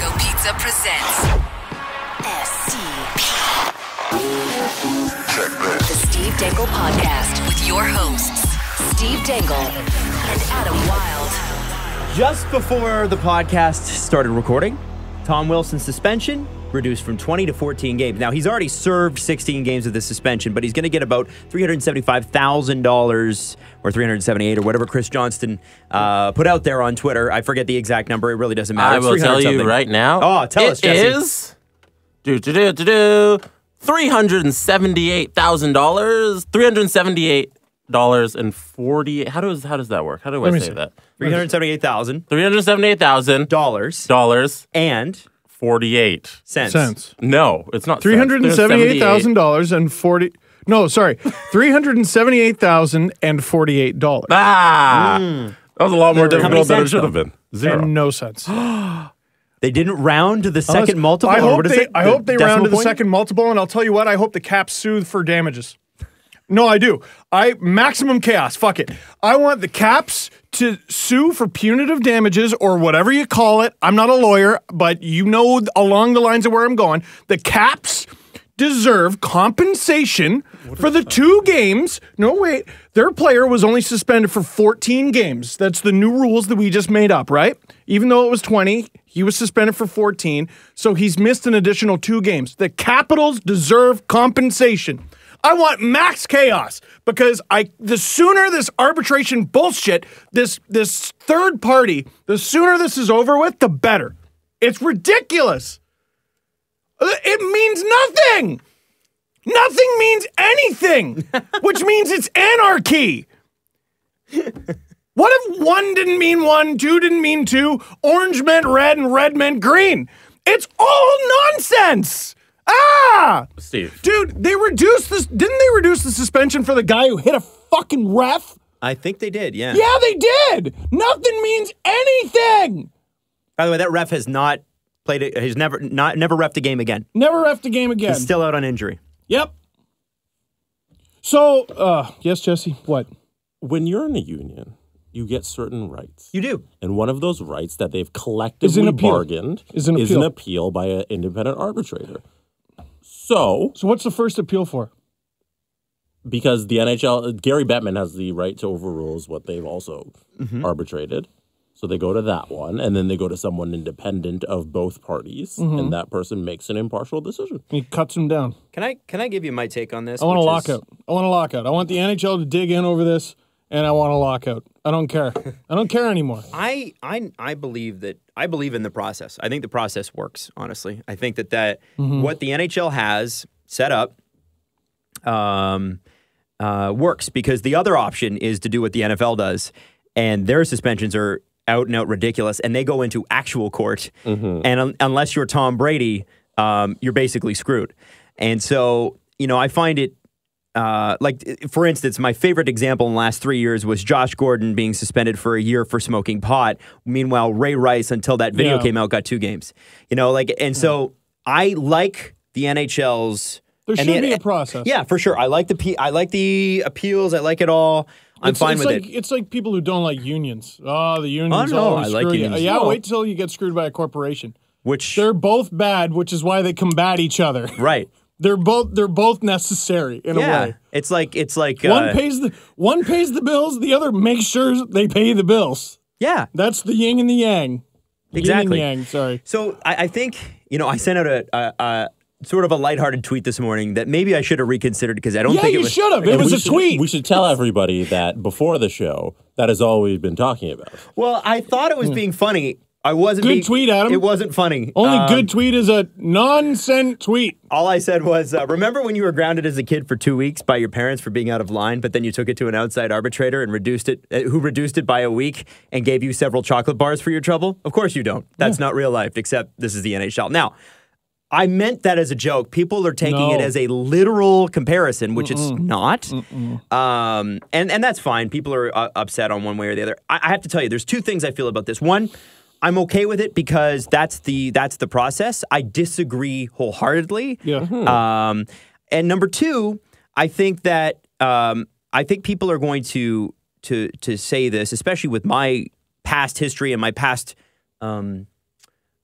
Go Pizza presents STP. The Steve Dangle Podcast with your hosts, Steve Dangle and Adam Wilde. Just before the podcast started recording, Tom Wilson's suspension reduced from 20 to 14 games. Now, he's already served 16 games of the suspension, but he's going to get about $375,000 or $378 or whatever Chris Johnston put out there on Twitter. I forget the exact number. It really doesn't matter. I will tell you right now. Oh, tell us, Jesse. It is $378,000. $378.40. How does that work? How do I say that? $378,000. $378,000. And 48 cents. No, it's not $378,000 and 40. No, sorry, $378,048. Ah, that was a lot more difficult than it should have been. Zero. And no sense. They didn't round to the second multiple. I hope they round to the point? second multiple, and I'll tell you what, I hope the Caps sue for damages. No, I do. Maximum chaos. Fuck it. I want the Caps to sue for punitive damages or whatever you call it. I'm not a lawyer, but you know along the lines of where I'm going. The Caps deserve compensation for the 2 games. No, wait. Their player was only suspended for 14 games. That's the new rules that we just made up, right? Even though it was 20, he was suspended for 14, so he's missed an additional 2 games. The Capitals deserve compensation. I want max chaos because the sooner this arbitration bullshit, this third party, the sooner this is over with, the better. It's ridiculous. It means nothing. Nothing means anything, which means it's anarchy. What if 1 didn't mean 1, 2 didn't mean 2, orange meant red, and red meant green? It's all nonsense. Ah! Steve. Dude, didn't they reduce the suspension for the guy who hit a fucking ref? I think they did, yeah. Yeah, they did! Nothing means anything! By the way, that ref has not played it. He's never reffed a game again. Never reffed a game again. He's still out on injury. Yep. So, yes, Jesse, what? When you're in a union, you get certain rights. You do. And one of those rights that they've collectively bargained is an appeal by an independent arbitrator. So what's the first appeal for? Because the NHL, Gary Bettman has the right to overrule what they've also arbitrated. So they go to that one, and then they go to someone independent of both parties, and that person makes an impartial decision. He cuts him down. Can I give you my take on this? I want a lockout. I want the NHL to dig in over this, and I want a lockout. I don't care. I don't care anymore. I believe in the process. I think the process works, honestly. I think that what the NHL has set up works, because the other option is to do what the NFL does, and their suspensions are out and out ridiculous, and they go into actual court, and unless you're Tom Brady, you're basically screwed. And so, I find it for instance, my favorite example in the last 3 years was Josh Gordon being suspended for a year for smoking pot. Meanwhile, Ray Rice, until that video came out, got 2 games. So I like the NHL's. There should be a process. Yeah, for sure. I like the appeals. I like it all. I'm fine with it. It's like people who don't like unions. Oh, the unions. Oh, no, always I like screw unions. you. Yeah, Well, wait till you get screwed by a corporation. Which They're both bad, which is why they combat each other. Right. They're both necessary in a way. It's like one pays the bills, the other makes sure they pay the bills. Yeah. That's the yin and the yang. Exactly. Yin and yang, sorry. So I think, I sent out a sort of a lighthearted tweet this morning that maybe I should have reconsidered, because I don't think it was. Yeah, you should have. It was a tweet. We should tell everybody that before the show, that is all we've been talking about. Well, I thought it was being funny. I wasn't Good tweet, Adam. It wasn't funny. Only good tweet is a nonsense tweet. All I said was, remember when you were grounded as a kid for 2 weeks by your parents for being out of line, but then you took it to an outside arbitrator and reduced it by a week and gave you several chocolate bars for your trouble? Of course you don't. That's not real life, except this is the NHL. Now, I meant that as a joke. People are taking it as a literal comparison, which it's not. And that's fine. People are upset on one way or the other. I have to tell you, there's 2 things I feel about this. One, I'm okay with it because that's the process. I disagree wholeheartedly. Yeah. And number 2, I think that people are going to say this, especially with my past history and my past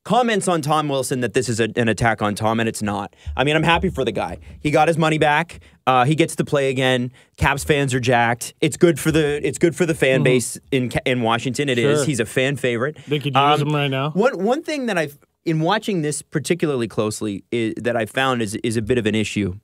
comments on Tom Wilson that this is an attack on Tom, and it's not. I mean, I'm happy for the guy. He got his money back. He gets to play again. Caps fans are jacked. It's good for the fan base in Washington. It is. He's a fan favorite. They could use him right now. One thing that I've in watching this particularly closely that I found is a bit of an issue.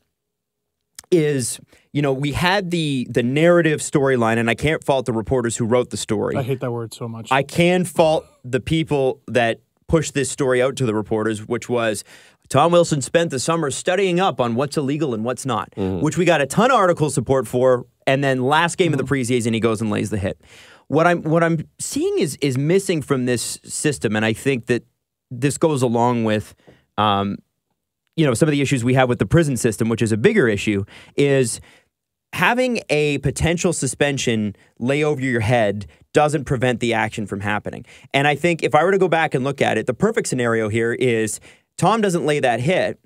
Is, we had the narrative storyline, and I can't fault the reporters who wrote the story. I hate that word so much. I can fault the people that pushed this story out to the reporters, which was Tom Wilson spent the summer studying up on what's illegal and what's not, which we got a ton of article support for, and then last game of the preseason, he goes and lays the hit. What I'm seeing is missing from this system, and I think that this goes along with some of the issues we have with the prison system, which is a bigger issue, is having a potential suspension lay over your head doesn't prevent the action from happening. And I think if I were to go back and look at it, the perfect scenario here is Tom doesn't lay that hit,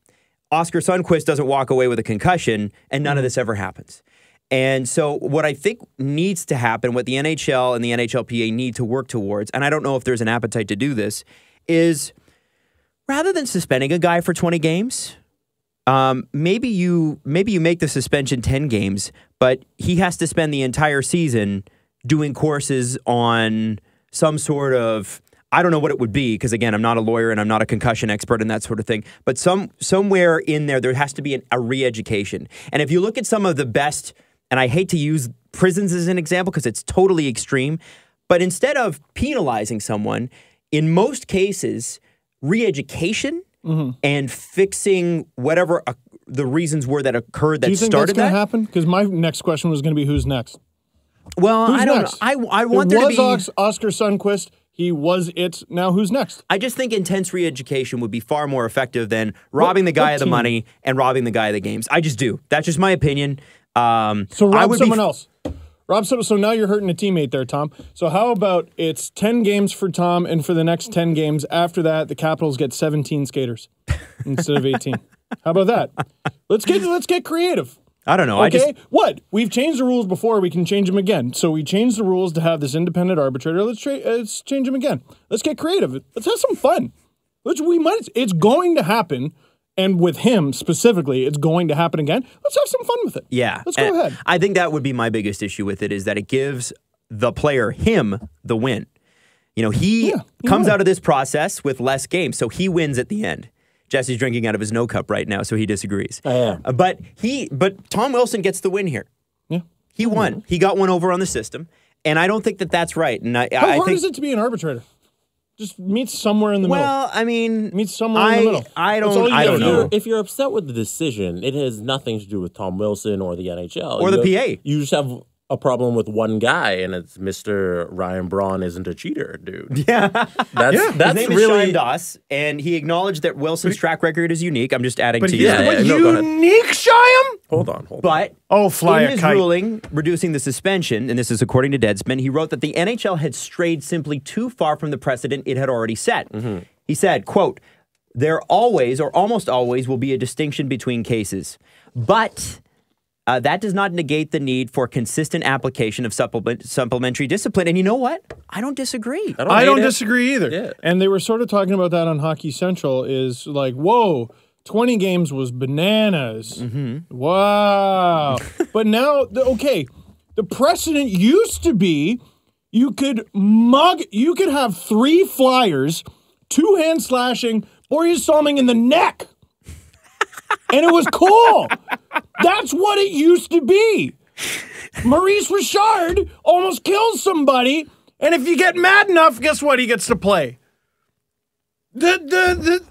Oscar Sundqvist doesn't walk away with a concussion, and none of this ever happens. And so what I think needs to happen, what the NHL and the NHLPA need to work towards, and I don't know if there's an appetite to do this, is rather than suspending a guy for 20 games, maybe you make the suspension 10 games, but he has to spend the entire season doing courses on some sort of, I don't know what it would be, because again, I'm not a lawyer and I'm not a concussion expert and that sort of thing, but somewhere in there has to be a re-education. And if you look at some of the best, and I hate to use prisons as an example because it's totally extreme, but instead of penalizing someone, in most cases, re-education and fixing whatever the reasons were that occurred that started that. Do you think that's going to happen? Because my next question was going to be, who's next? Well, I don't know. I want there to be Oscar Sundqvist. He was it. Now who's next? I just think intense re-education would be far more effective than robbing the guy of the money and robbing the guy of the games. I just do. That's just my opinion. So rob someone else. Rob someone. So now you're hurting a teammate there, Tom. So how about it's 10 games for Tom, and for the next 10 games after that, the Capitals get 17 skaters instead of 18. How about that? Let's get creative. I don't know. Okay, what? We've changed the rules before. We can change them again. So we changed the rules to have this independent arbitrator. Let's change them again. Let's get creative. Let's have some fun. It's going to happen, and with him specifically, it's going to happen again. Let's have some fun with it. Yeah. Let's go ahead. I think that would be my biggest issue with it, is that it gives the player, him, the win. He comes out of this process with less games, so he wins at the end. Jesse's drinking out of his no cup right now, so he disagrees. I am. But Tom Wilson gets the win here. Yeah. He won. He got one over on the system, and I don't think that that's right. And How hard is it to be an arbitrator? Just meet somewhere in the middle. Well, I mean, meet somewhere in the middle. I don't know. If you're upset with the decision, it has nothing to do with Tom Wilson or the NHL. Or the PA. You just have a problem with one guy, and it's Mr. Ryan Braun isn't a cheater, dude. Yeah. That's His name really... is Shine Doss, and he acknowledged that Wilson's track record is unique. I'm just adding to you. Unique, Shyam? Hold on. But fly in a his kite. ruling, reducing the suspension, and this is according to Deadspin, he wrote that the NHL had strayed simply too far from the precedent it had already set. He said, quote, "There always, or almost always, will be a distinction between cases. But that does not negate the need for consistent application of supplementary discipline." And you know what? I don't disagree. I don't disagree either. Yeah. And they were sort of talking about that on Hockey Central, is like, whoa, 20 games was bananas. Wow. But now, the precedent used to be you could have 3 flyers, 2 hand slashing, or you something in the neck. And it was cool. That's what it used to be. Maurice Richard almost kills somebody, and if you get mad enough, guess what? He gets to play. The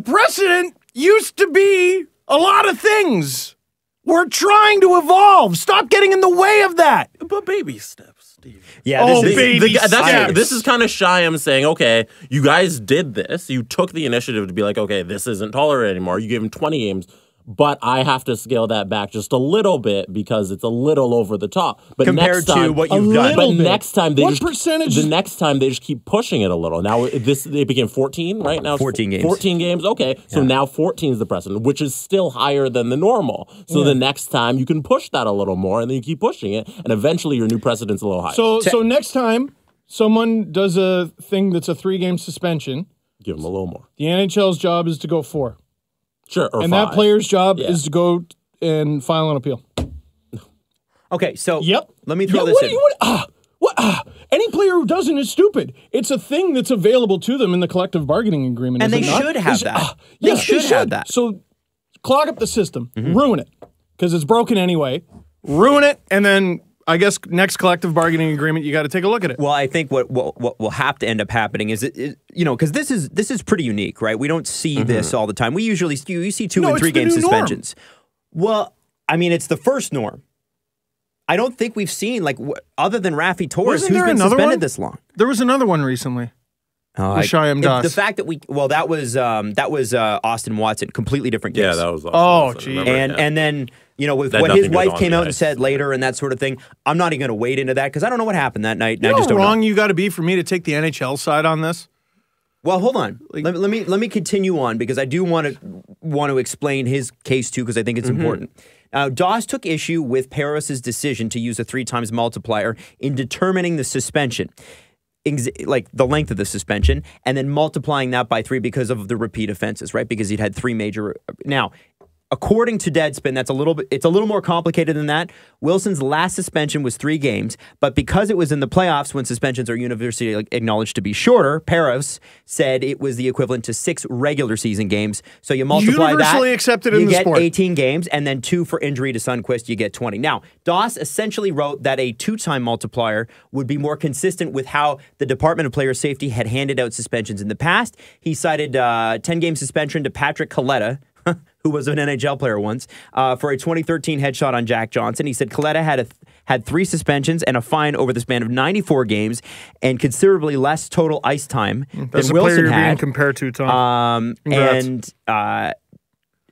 precedent used to be a lot of things. We're trying to evolve. Stop getting in the way of that. But baby steps, Steve. Yeah, This is kind of Shyam saying, okay, you guys did this. You took the initiative to be like, okay, this isn't tolerated anymore. You gave him 20 games. But I have to scale that back just a little bit because it's a little over the top. But compared next time, to what you've done. But next time they the next time they just keep pushing it a little. Now it became 14, right? Now 14 games. 14 games. Okay. So now 14 is the precedent, which is still higher than the normal. So the next time you can push that a little more, and then you keep pushing it, and eventually your new precedent's a little higher. So next time someone does a thing that's a 3-game suspension, Give him a little more. The NHL's job is to go 4. Sure, or and 5. that player's job is to go and file an appeal. Okay, so Yep. let me throw this in. Any player who doesn't is stupid. It's a thing that's available to them in the collective bargaining agreement. And is they it not? should have that. They should have that. So clog up the system, ruin it, because it's broken anyway. Ruin it, and then I guess next collective bargaining agreement, you got to take a look at it. Well, I think what will have to end up happening is, because this is pretty unique, right? We don't see this all the time. We usually you see 2 and 3 game suspensions. Well, I mean, it's the first norm. I don't think we've seen, other than Rafi Torres, who's been suspended this long. There was another one recently. Shyam Das. The fact that that was Austin Watson, completely different case. Yeah, that was Austin gee. Remember? And then, with what his wife came out and said later and that sort of thing, I'm not even going to wade into that because I don't know what happened that night. You know how wrong you got to be for me to take the NHL side on this? Well, hold on. Let me continue on because I do want to explain his case too because I think it's important. Doss took issue with Parris' decision to use a 3 times multiplier in determining the suspension, like the length of the suspension, and then multiplying that by 3 because of the repeat offenses, right? Because he'd had 3 major. Now, according to Deadspin, it's a little more complicated than that. Wilson's last suspension was 3 games, but because it was in the playoffs when suspensions are universally acknowledged to be shorter, Parris said it was the equivalent to 6 regular season games. So you multiply universally that, accepted you in the get sport. 18 games, and then 2 for injury to Sundqvist, you get 20. Now, Doss essentially wrote that a 2-time multiplier would be more consistent with how the Department of Player Safety had handed out suspensions in the past. He cited 10-game suspension to Patrick Coletta, who was an NHL player once, for a 2013 headshot on Jack Johnson. He said Coletta had 3 suspensions and a fine over the span of 94 games and considerably less total ice time than Wilson had. Being compared to Tom. And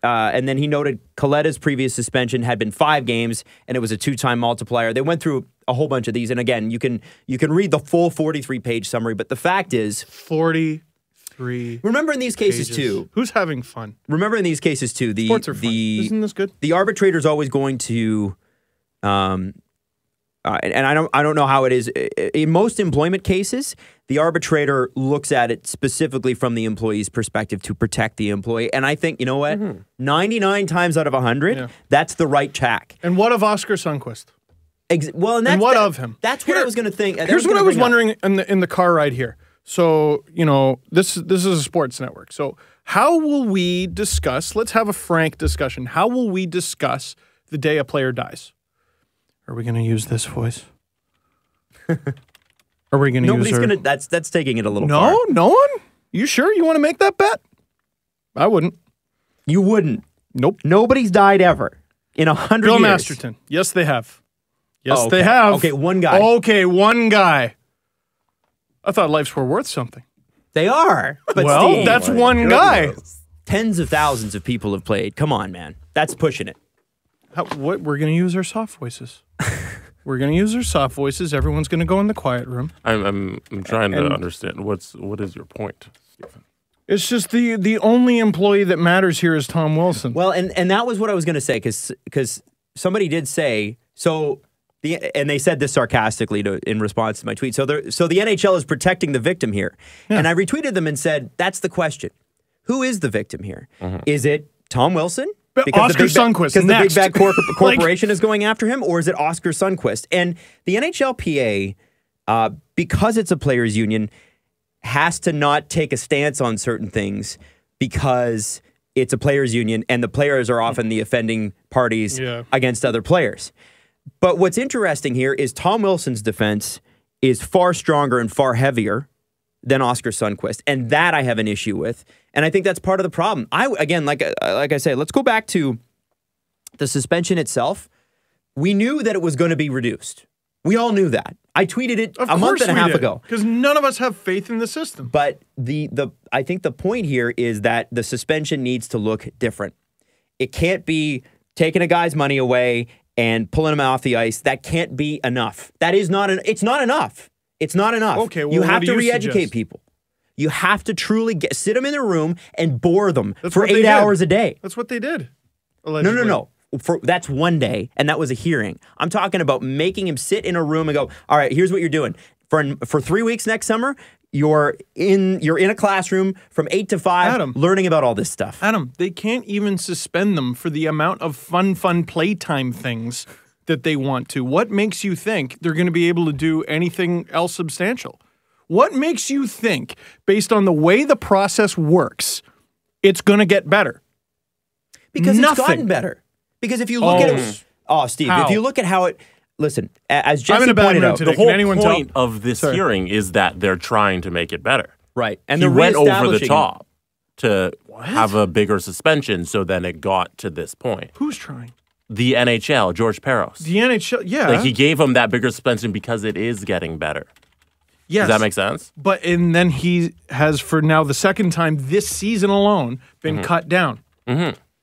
then he noted Coletta's previous suspension had been 5 games, and it was a 2-time multiplier. They went through a whole bunch of these, and again, you can read the full 43-page summary. But the fact is, 43. Remember in these cases too. Who's having fun? Remember in these cases too. Sports are fun. Isn't this good? The arbitrator's always going to, and I don't know how it is in most employment cases. The arbitrator looks at it specifically from the employee's perspective to protect the employee. And I think 99 times out of 100, that's the right tack. And what of Oscar Sundqvist? And what of him? That's what I was going to think. Here's what I was wondering in the car ride here. So, this is a sports network. So how will we discuss, let's have a frank discussion. How will we discuss the day a player dies? Are we going to use this voice? Are we going to use her? That's taking it a little far. No one? You sure you want to make that bet? I wouldn't. You wouldn't? Nope. Nobody's died ever in 100 years. Bill Masterton. Yes, they have. Yes, okay. they have. Okay, one guy. Okay, one guy. I thought lives were worth something. They are. But well, Steve, that's one guy. Tens of thousands of people have played. Come on, man. That's pushing it. We're going to use our soft voices. We're going to use our soft voices. Everyone's going to go in the quiet room. I'm trying to understand. What is your point, Stephen? It's just the only employee that matters here is Tom Wilson. Well, and that was what I was going to say because somebody did say so. And they said this sarcastically in response to my tweet. So the NHL is protecting the victim here. Yeah. And I retweeted them and said, that's the question. Who is the victim here? Is it Tom Wilson? Because Oscar Sundqvist. Because the big bad corporation is going after him? Or is it Oscar Sundqvist? And the NHLPA, because it's a players' union, has to not take a stance on certain things because it's a players' union and the players are often the offending parties against other players. But what's interesting here is Tom Wilson's defense is far stronger and far heavier than Oscar Sundqvist, and that I have an issue with. And I think that's part of the problem. Like I say, let's go back to the suspension itself. We knew that it was going to be reduced. We all knew that. I tweeted it a month and a half ago. Because none of us have faith in the system. But I think the point here is that the suspension needs to look different. It can't be taking a guy's money away and pulling him off the ice. That can't be enough. It's not enough. It's not enough. Okay, well, you have to re-educate re-educate people. You have to truly sit them in the room and bore them for 8 hours a day. That's what they did. Allegedly. No. That's one day, and that was a hearing. I'm talking about making him sit in a room and go, all right, here's what you're doing. For 3 weeks next summer, you're in a classroom from 8 to 5 Adam. learning about all this stuff. Adam, they can't even suspend them for the amount of fun playtime things that they want to. What makes you think they're going to be able to do anything else substantial? What makes you think, based on the way the process works, it's going to get better? Because Nothing. it's gotten better. Because if you look at it, Steve, How? if you look at how it, listen, as Jesse I'm in a bad pointed mood out, today. The whole Can anyone point tell? of this hearing is that they're trying to make it better. right, and He the went over the reestablishing- top to have a bigger suspension, so then it got to this point. Who's trying? The NHL, George Peros. The NHL, yeah. Like he gave him that bigger suspension because it is getting better. yes. Does that make sense? And then he has, for now the second time this season alone, been cut down.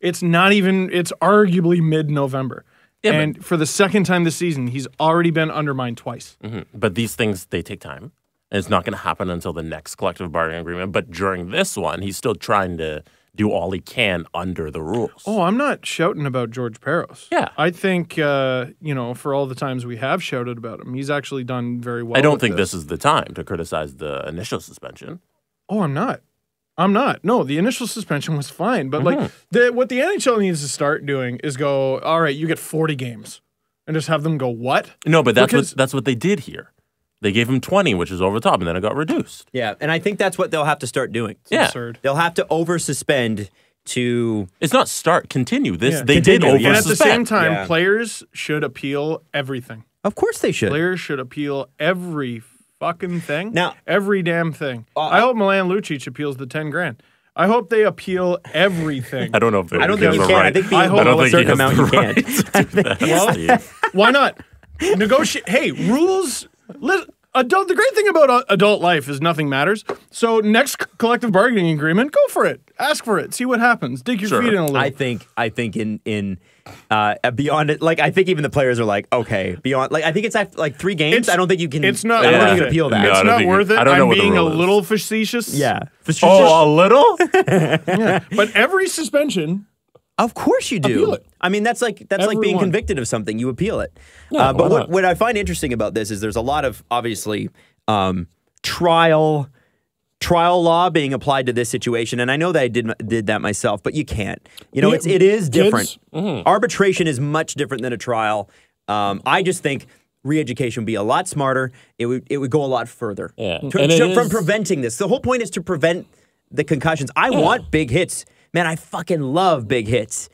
It's not even, it's arguably mid-November. Yeah, and for the second time this season, he's already been undermined twice. But these things, they take time. And it's not going to happen until the next collective bargaining agreement. But during this one, he's still trying to do all he can under the rules. Oh, I'm not shouting about George Peros. Yeah. I think, for all the times we have shouted about him, he's actually done very well. I don't with think this is the time to criticize the initial suspension. Oh, I'm not. No, the initial suspension was fine. But, what the NHL needs to start doing is go, all right, you get 40 games. And just have them go, what? No, but Because- that's what they did here. They gave him 20, which is over the top, and then it got reduced. Yeah, and I think that's what they'll have to start doing. Yeah. Absurd. They'll have to over-suspend to... It's not continue. This Yeah. they did Continue, over yeah. And at the same time, Yeah. players should appeal everything. Of course they should. Players should appeal every fucking thing. Now- every damn thing. I hope Milan Lucic appeals the 10 grand. I hope they appeal everything. I don't know if I don't think you have can. a right. I think I hope- below a think he certain has amount the you can. right to do that, Steve. Why not? Negotiate. Hey, rules. The great thing about adult life is nothing matters. So next collective bargaining agreement, go for it. Ask for it. See what happens. Dig your Sure. feet in a little. I think in beyond it, like I think even the players are like, okay, beyond, like I think it's like 3 games. I don't think you can. It's not. I don't worth think you it. can appeal that. No, I It's don't not think worth you- it. I don't know I'm what the being a rule is. little facetious. Yeah. Oh, a little? But every suspension. Of course you do. Appeal it. I mean, that's like being Everyone. convicted of something. You appeal it. Yeah, But why not? what I find interesting about this is there's a lot of obviously trial law being applied to this situation, and I know that I did that myself, but you can't. You know, Yeah, it is different. kids- Arbitration is much different than a trial. I just think re-education would be a lot smarter. It would go a lot further. Yeah. To- And it from is- preventing this. The whole point is to prevent the concussions. I want big hits. Man, I fucking love big hits.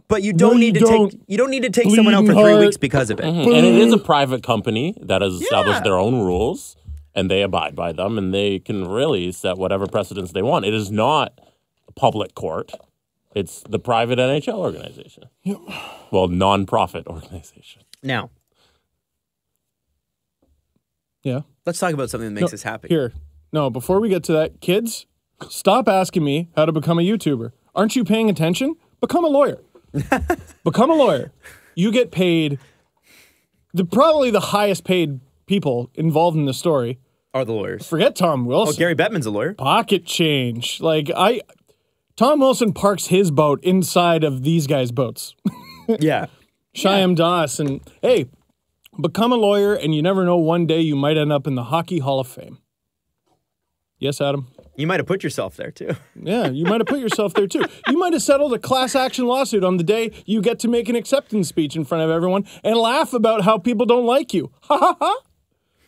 But you don't No, need you to don't. take you don't need to take someone out for Bleeding 3 heart. weeks because of it. And it is a private company that has established Yeah. their own rules, and they abide by them, and they can really set whatever precedents they want. It is not a public court. It's the private NHL organization. Well, non-profit organization. Now, Yeah. let's talk about something that makes us happy. Here. No, before we get to that, kids, stop asking me how to become a YouTuber. Aren't you paying attention? Become a lawyer. Become a lawyer. You get paid probably the highest paid people involved in the story. Are the lawyers? Forget Tom Wilson. Gary Bettman's a lawyer. Pocket change. Tom Wilson parks his boat inside of these guys' boats. Yeah. Shyam Das, and hey, become a lawyer, and you never know, one day you might end up in the Hockey Hall of Fame. Yes, Adam? You might have put yourself there too. Yeah, you might have put yourself there too. You might have settled a class action lawsuit on the day you get to make an acceptance speech in front of everyone and laugh about how people don't like you. Ha ha ha.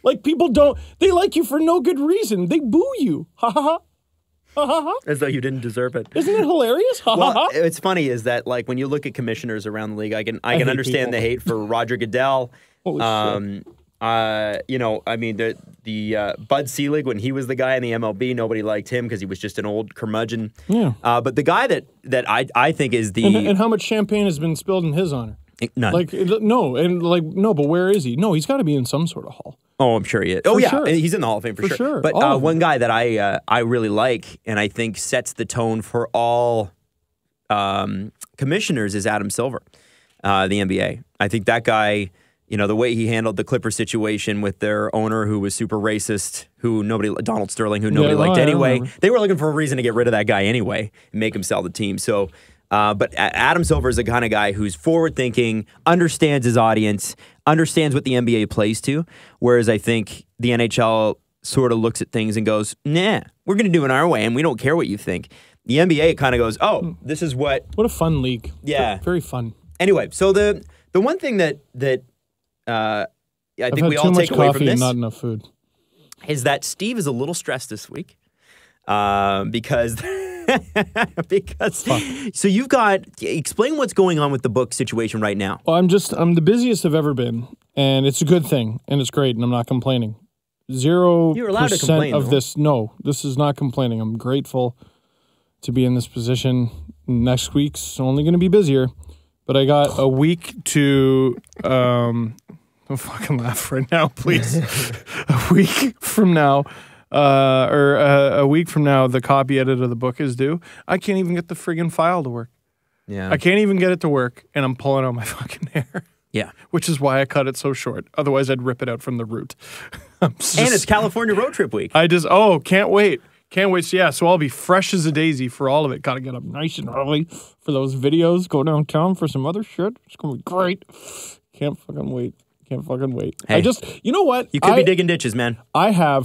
Like they like you for no good reason. They boo you. Ha ha ha. Ha ha ha. As though you didn't deserve it. Isn't it hilarious? Ha ha Well, ha. it's funny is that like when you look at commissioners around the league, I can hate understand people. the hate for Roger Goodell. Holy shit. I mean the Bud Selig, when he was the guy in the MLB, nobody liked him because he was just an old curmudgeon. Yeah. But the guy that I think is the And how much champagne has been spilled in his honor? none. No, but where is he? No, he's got to be in some sort of hall. Oh, I'm sure he is. Oh, For yeah, sure. he's in the Hall of Fame for For sure. sure. But All of them. one guy that I really like and I think sets the tone for all commissioners is Adam Silver, the NBA. I think that guy, you know, the way he handled the Clippers situation with their owner who was super racist, Donald Sterling, who nobody liked I anyway. remember. They were looking for a reason to get rid of that guy anyway and make him sell the team. So, but Adam Silver is the kind of guy who's forward-thinking, understands his audience, understands what the NBA plays to, whereas I think the NHL sort of looks at things and goes, nah, we're going to do it our way and we don't care what you think. The NBA kind of goes, oh, this is what... What a fun league. Yeah. Very fun. Anyway, so the one thing that I think we all take away from this... too much coffee and not enough food. Is that Steve is a little stressed this week because... So you've got... Explain what's going on with the book situation right now. Well, I'm the busiest I've ever been, and it's a good thing, and it's great, and I'm not complaining. 0% You're allowed to complain, of though. this. No, this is not complaining. I'm grateful to be in this position. Next week's only going to be busier, but I got a week to... don't fucking laugh right now, please. A week from now... a week from now, the copy edit of the book is due. I can't even get the friggin' file to work. Yeah. I can't even get it to work, and I'm pulling out my fucking hair. Yeah. Which is why I cut it so short. Otherwise, I'd rip it out from the root. And it's California road trip week. Can't wait. Can't wait. So I'll be fresh as a daisy for all of it. Got to get up nice and early for those videos. Go downtown for some other shit. It's going to be great. Can't fucking wait. Hey, you know what? You could be digging ditches, man. I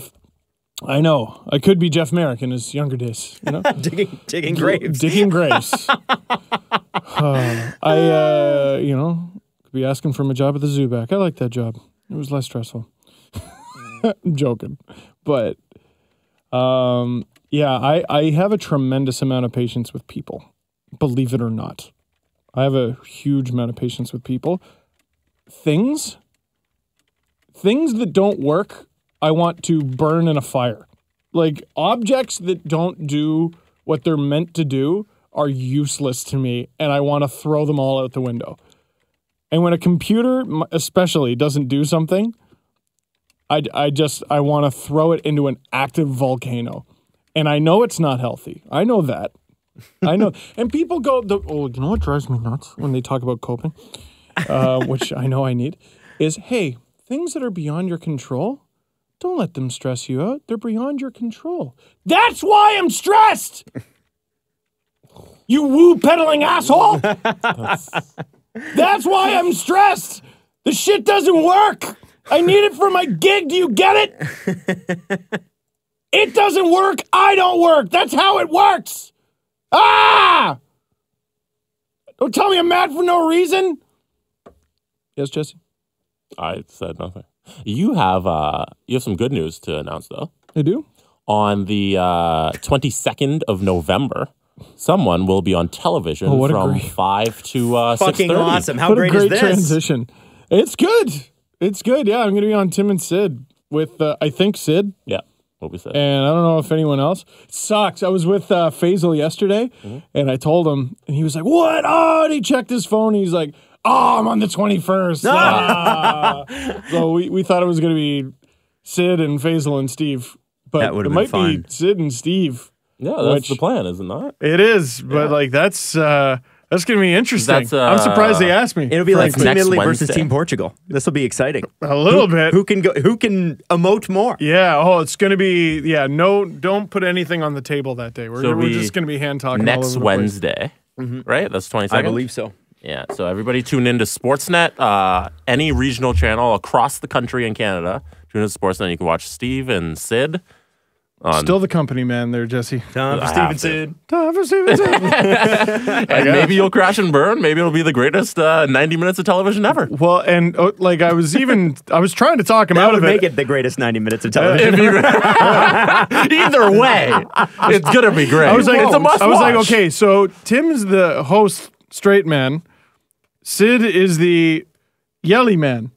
know. I could be Jeff Merrick in his younger days. You know, digging graves. Digging graves. Could be asking for a job at the zoo back. I like that job. It was less stressful. I'm joking, but I have a tremendous amount of patience with people. Believe it or not, I have a huge amount of patience with people. Things that don't work, I want to burn in a fire. Like, objects that don't do what they're meant to do are useless to me, and I want to throw them all out the window. And when a computer, especially, doesn't do something, I want to throw it into an active volcano. And I know it's not healthy. I know that. I know. And people go, you know what drives me nuts when they talk about coping, which I know I need, is, hey, things that are beyond your control, don't let them stress you out. They're beyond your control. That's why I'm stressed! You woo-peddling asshole! That's why I'm stressed! The shit doesn't work! I need it for my gig, do you get it? It doesn't work, I don't work! That's how it works! Ah! Don't tell me I'm mad for no reason! Yes, Jesse? I said nothing. You have some good news to announce, though. I do? On the 22nd of November, someone will be on television from 5 to 6:30. Fucking awesome. How what great a great is this? transition. It's good. It's good. Yeah, I'm going to be on Tim and Sid with, I think, Sid. Yeah, what we said. And I don't know if anyone else. It sucks. I was with Faisal yesterday, and I told him, and he was like, what? Oh, and he checked his phone. And he's like, oh, I'm on the 21st. So we thought it was going to be Sid and Faisal and Steve. But That would it have might been fun. be Sid and Steve. Yeah, that's the plan, is it not? It is, but like that's going to be interesting. I'm surprised they asked me. It'll be like Next Team Italy versus Wednesday. Team Portugal. This will be exciting. A little bit. Who can emote more? Yeah. Oh, it's going to be. Yeah. No, don't put anything on the table that day. We're just going to be hand talking all over Next the Wednesday, right? That's 22nd? I believe so. Yeah, so everybody tune in to Sportsnet, any regional channel across the country in Canada. Tune in to Sportsnet. You can watch Steve and Sid. Still the company man there, Jesse. Time for I have Stevenson. Time for Stevenson. And maybe you'll crash and burn. Maybe it'll be the greatest 90 minutes of television ever. Well, and I was trying to talk him That out would of make it. it the greatest 90 minutes of television. Either way, it's going to be great. I was like, it's a must watch. okay, so Tim's the host, straight man. Sid is the yelly man.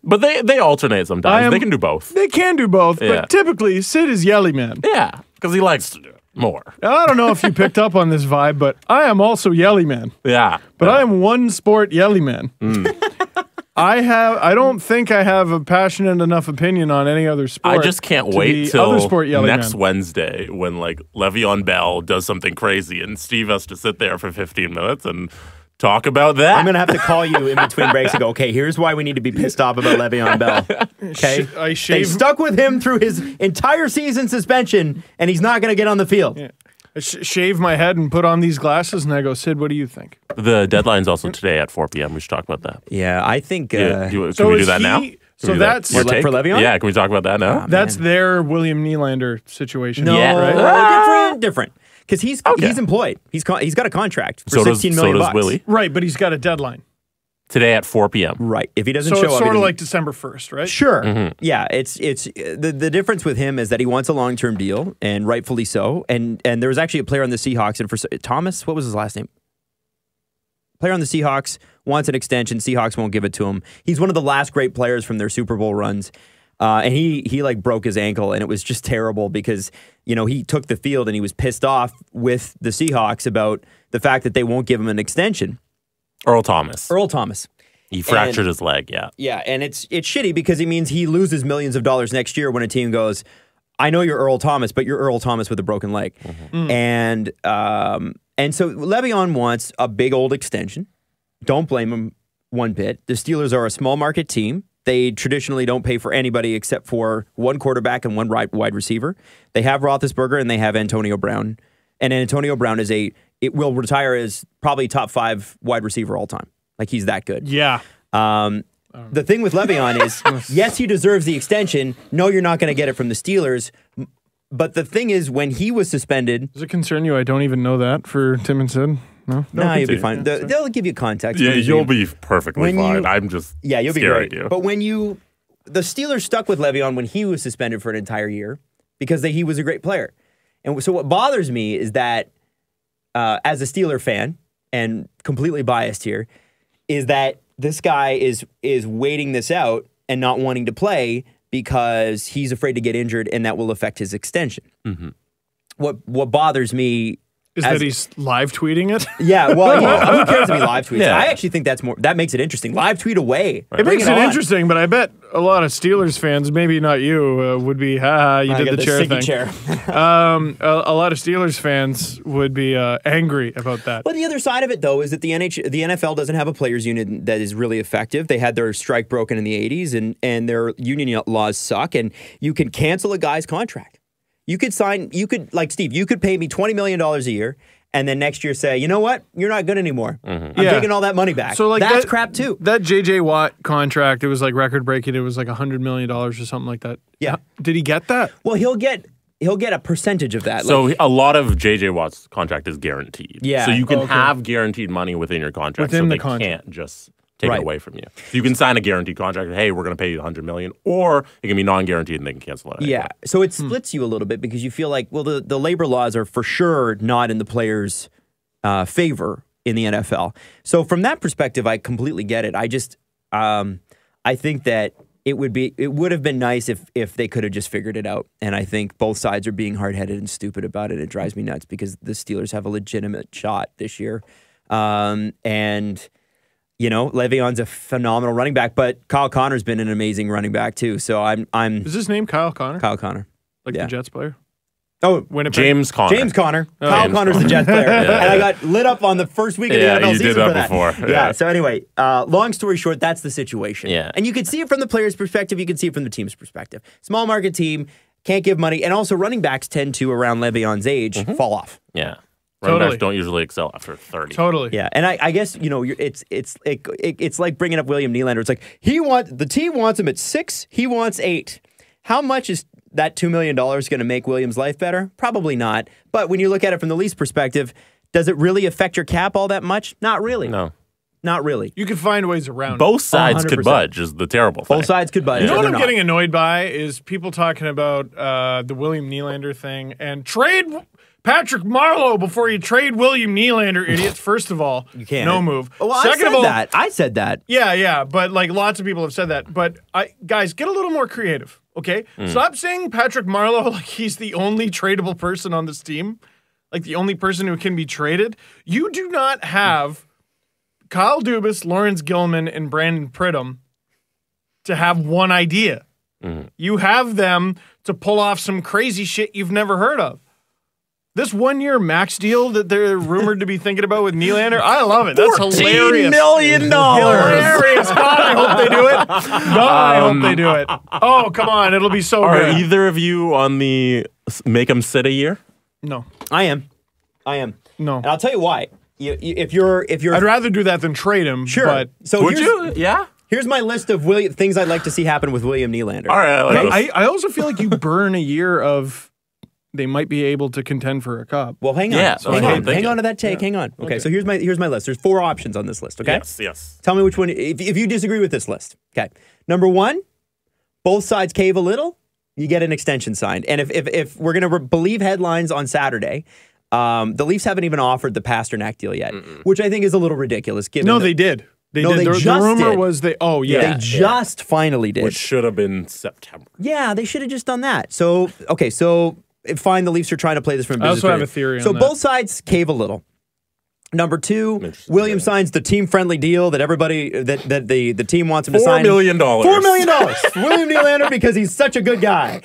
But they alternate sometimes. They can do both. They can do both, Yeah. but typically Sid is yelly man. Yeah, because he likes to do it more. I don't know if you picked up on this vibe, but I am also yelly man. Yeah. But I am one sport yelly man. I don't think I have a passionate enough opinion on any other sport. I just can't to wait be till other sport yelly next man. Wednesday when like Le'Veon Bell does something crazy and Steve has to sit there for 15 minutes and talk about that. I'm going to have to call you in between breaks and go, okay, here's why we need to be pissed off about Le'Veon Bell. Okay? They stuck with him through his entire season suspension, and he's not going to get on the field. Yeah. I shave my head and put on these glasses, and I go, Sid, what do you think? The deadline's also today at 4 p.m. We should talk about that. Yeah, I think... Can we do that now? So that's for Le'Veon? Yeah, can we talk about that now? that's their William Nylander situation. No, Yeah. different. Because he's employed. He's got a contract for So $16 million. So does Willie. Right, but he's got a deadline. Today at 4 p.m. Right. If he doesn't So show it's up, sort of like December 1st, right? sure. Yeah. It's the difference with him is that he wants a long-term deal, and rightfully so. And there was actually a player on the Seahawks, and for Thomas, what was his last name? Player on the Seahawks wants an extension. Seahawks won't give it to him. He's one of the last great players from their Super Bowl runs. And he like broke his ankle, and it was just terrible because, he took the field and he was pissed off with the Seahawks about the fact that they won't give him an extension. Earl Thomas. He fractured his leg, yeah. Yeah, and it's shitty because it means he loses millions of dollars next year when a team goes, I know you're Earl Thomas, but you're Earl Thomas with a broken leg. And so Le'Veon wants a big old extension. Don't blame him one bit. The Steelers are a small market team. They traditionally don't pay for anybody except for one quarterback and one wide receiver. They have Roethlisberger and they have Antonio Brown. And Antonio Brown will retire as probably top 5 wide receiver all time. Like, he's that good. Yeah. The thing with Le'Veon is, yes, he deserves the extension. No, you're not going to get it from the Steelers. But the thing is, when he was suspended... Does it concern you? I don't even know that for Tim and Sid. No, you'll be fine. They'll give you context. Yeah, you'll be perfectly fine. I'm just you'll be scaring great. you. But the Steelers stuck with Le'Veon when he was suspended for an entire year because he was a great player. And so what bothers me is that, as a Steeler fan, and completely biased here, is that this guy is waiting this out and not wanting to play because he's afraid to get injured and that will affect his extension. Mm-hmm. What bothers me is that he's live tweeting it? Yeah, well, who cares if he live tweets? Yeah. I actually think that makes it interesting. Live tweet away. It makes it interesting, but I bet a lot of Steelers fans, maybe not you, would be, you did the chair thing. Chair. A lot of Steelers fans would be angry about that. But the other side of it, though, is that the NFL doesn't have a players' union that is really effective. They had their strike broken in the 80s, and their union laws suck, and you can cancel a guy's contract. You could like Steve, you could pay me $20 million a year and then next year say, you know what? You're not good anymore. I'm taking all that money back. So that's crap too. That J.J. Watt contract, it was like record breaking. It was like $100 million or something like that. Yeah. Did he get that? Well, he'll get a percentage of that. So a lot of J.J. Watt's contract is guaranteed. Yeah. So you can have guaranteed money within your contract. Within so the they contract. can't just take it away from you. So you can sign a guaranteed contract. Hey, we're going to pay you $100 million, or it can be non-guaranteed and they can cancel it. Yeah. So it splits you a little bit because you feel like, well, the labor laws are for sure not in the players' favor in the NFL. So from that perspective, I completely get it. I just, I think that it would have been nice if they could have just figured it out. And I think both sides are being hard-headed and stupid about it. It drives me nuts because the Steelers have a legitimate shot this year. And Le'Veon's a phenomenal running back, but Kyle Connor's been an amazing running back too. So I'm. Is his name Kyle Connor? Kyle Connor, like the Jets player. Oh, Winnipeg. James Conner. James Conner. Kyle Connor's the Jets player, and I got lit up on the first week of the NFL you season did that for that. before. Yeah. So anyway, long story short, that's the situation. Yeah. And you can see it from the player's perspective. You can see it from the team's perspective. Small market team can't give money, and also running backs tend to, around Le'Veon's age, fall off. Yeah. Running backs don't usually excel after 30. Totally. Yeah, and I guess it's like bringing up William Nylander. It's like the team wants him at 6, he wants 8. How much is that $2 million going to make William's life better? Probably not. But when you look at it from the Leafs perspective, does it really affect your cap all that much? Not really. No. Not really. You can find ways around Both sides 100%. could budge is the terrible thing. Both sides could budge. You know what and I'm they're getting annoyed by is people talking about the William Nylander thing and trade Patrick Marleau before you trade William Nylander, idiots. First of all, You can't. no move. Well, Second of all, I said that. Yeah, but like lots of people have said that. But guys, get a little more creative, okay? Stop saying Patrick Marleau like he's the only tradable person on this team, like the only person who can be traded. You do not have Kyle Dubas, Lawrence Gilman, and Brandon Pridham to have one idea. You have them to pull off some crazy shit you've never heard of. This 1-year max deal that they're rumored to be thinking about with Nylander, I love it. That's hilarious. $14 million. Hilarious. God, I hope they do it. God, I hope they do it. Oh, come on. It'll be so Are good. either of you on the make them sit a year? No. I am. No. And I'll tell you why. If you're I'd rather do that than trade him. sure. But So Would you? Yeah. Here's my list of things I'd like to see happen with William Nylander. All right, I also feel like you burn a year of they might be able to contend for a cup. Well, hang on. Yeah, hang on to that take. Hang on. Okay, so here's my list. There's 4 options on this list, okay? Yes. Tell me which one, if you disagree with this list. Okay. Number 1, both sides cave a little, you get an extension signed. And if we're going to believe headlines on Saturday, the Leafs haven't even offered the Pasternak deal yet, which I think is a little ridiculous. Given They did. They just the rumor did. was they just finally did. Which should have been September. Yeah, they should have just done that. So, okay, fine, the Leafs are trying to play this from business. I also have a theory on So that. both sides cave a little. Number 2, William signs the team-friendly deal that everybody that the team wants him to sign. $4 million. $4 million for William Nylander because he's such a good guy.